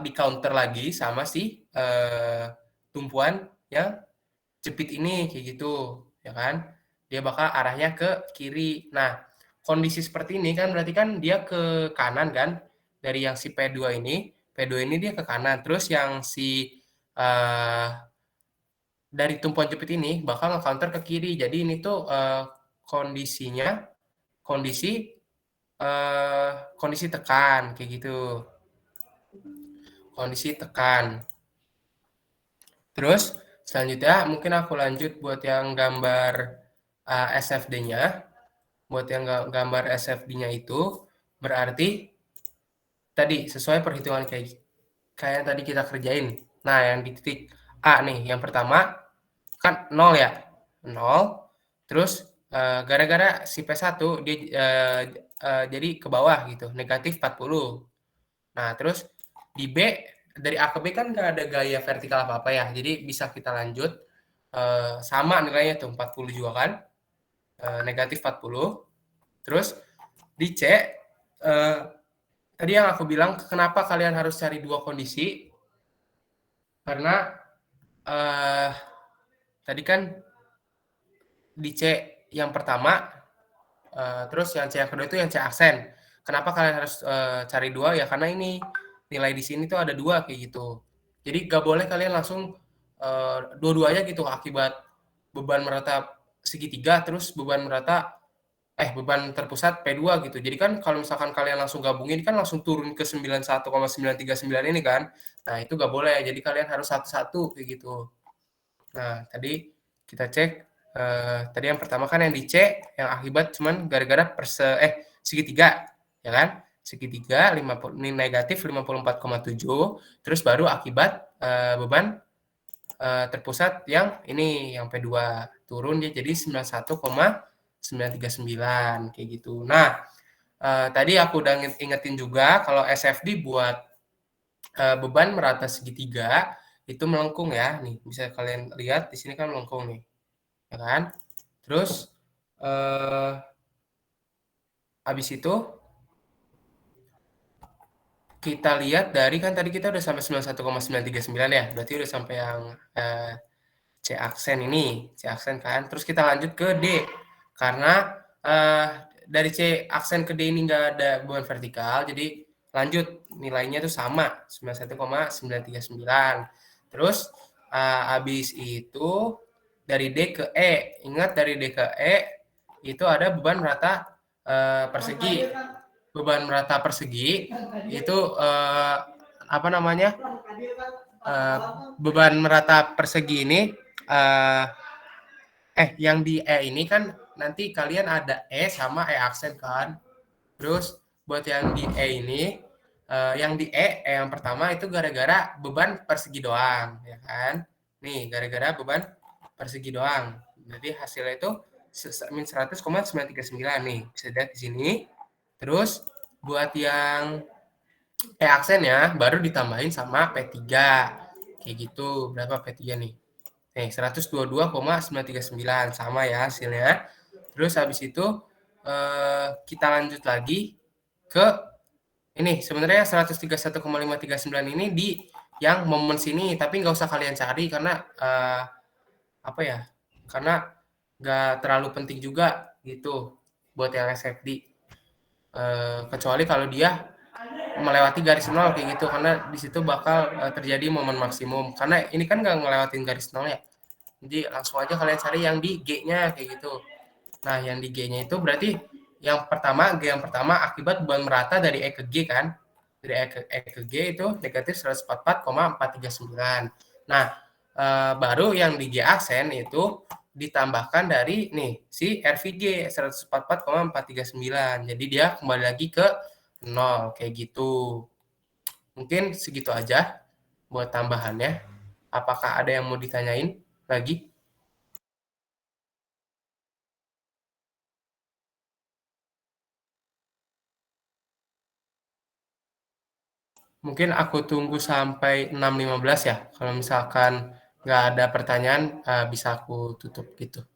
S6: di counter lagi sama si tumpuan yang jepit ini kayak gitu ya kan. Dia bakal arahnya ke kiri. Nah, kondisi seperti ini kan berarti kan dia ke kanan kan dari yang si P2 ini. P2 ini dia ke kanan. Terus yang si dari tumpuan jepit ini bakal nge-counter ke kiri. Jadi ini tuh kondisinya kondisi tekan kayak gitu. Kondisi tekan. Terus selanjutnya mungkin aku lanjut buat yang gambar SFD-nya. Buat yang gambar SFD-nya itu berarti tadi sesuai perhitungan kayak yang tadi kita kerjain. Nah, yang di titik A nih, yang pertama kan 0 ya. 0. Terus gara-gara si P1 dia jadi ke bawah gitu, negatif 40. Nah, terus di B, dari A ke B kan nggak ada gaya vertikal apa-apa ya. Jadi bisa kita lanjut. Sama nilainya tuh, 40 juga kan. Negatif 40. Terus di C, tadi yang aku bilang, kenapa kalian harus cari dua kondisi? Karena tadi kan di C yang pertama, terus yang C yang kedua itu yang C aksen. Kenapa kalian harus cari dua? Ya karena ini nilai di sini tuh ada dua kayak gitu. Jadi gak boleh kalian langsung dua-duanya gitu akibat beban merata segitiga terus beban terpusat P2 gitu. Jadi kan kalau misalkan kalian langsung gabungin kan langsung turun ke 91,939 ini kan. Nah, itu gak boleh. Jadi kalian harus satu-satu kayak gitu. Nah, tadi kita cek tadi yang pertama kan yang di C yang akibat cuman gara-gara segitiga, ya kan? Segitiga 50 ini negatif 54,7 terus baru akibat beban terpusat yang ini yang P2 turun dia jadi 91,939 kayak gitu. Nah, tadi aku udah ingetin juga kalau SFD buat beban merata segitiga itu melengkung ya. Nih, bisa kalian lihat di sini kan melengkung nih. Ya kan? Terus habis itu kita lihat dari kan tadi kita udah sampai 91,939 ya. Berarti udah sampai yang C aksen ini, C aksen kan. Terus kita lanjut ke D. Karena dari C aksen ke D ini nggak ada beban vertikal, jadi lanjut nilainya tuh sama, 91,939. Terus habis itu dari D ke E. Ingat dari D ke E itu ada beban merata persegi. Beban merata persegi itu apa namanya? Beban merata persegi ini yang di E ini kan nanti kalian ada E sama E aksen kan. Terus buat yang di E ini yang di yang pertama itu gara-gara beban persegi doang, ya kan? Nih, gara-gara beban persegi doang. Jadi hasilnya itu min 100,939 nih. Bisa lihat di sini. Terus buat yang E aksennya baru ditambahin sama P3. Kayak gitu. Berapa P3 nih? Nih, 122,939 sama ya hasilnya. Terus habis itu kita lanjut lagi ke ini. Sebenarnya 131,539 ini di yang momen sini, tapi nggak usah kalian cari karena apa ya? Karena nggak terlalu penting juga gitu buat yang SFD. Kecuali kalau dia melewati garis nol kayak gitu, karena di situ bakal terjadi momen maksimum. Karena ini kan nggak ngelewatin garis nol ya. Jadi langsung aja kalian cari yang di G-nya kayak gitu. Nah, yang di G-nya itu berarti yang pertama, G yang pertama akibat beban merata dari E ke G kan. Dari E ke G itu negatif 144,439. Nah, baru yang di G aksen itu ditambahkan dari nih si RVG 144,439. Jadi dia kembali lagi ke 0 kayak gitu. Mungkin segitu aja buat tambahannya. Apakah ada yang mau ditanyain lagi? Mungkin aku tunggu sampai 6.15 ya. Kalau misalkan nggak ada pertanyaan, bisa aku tutup gitu.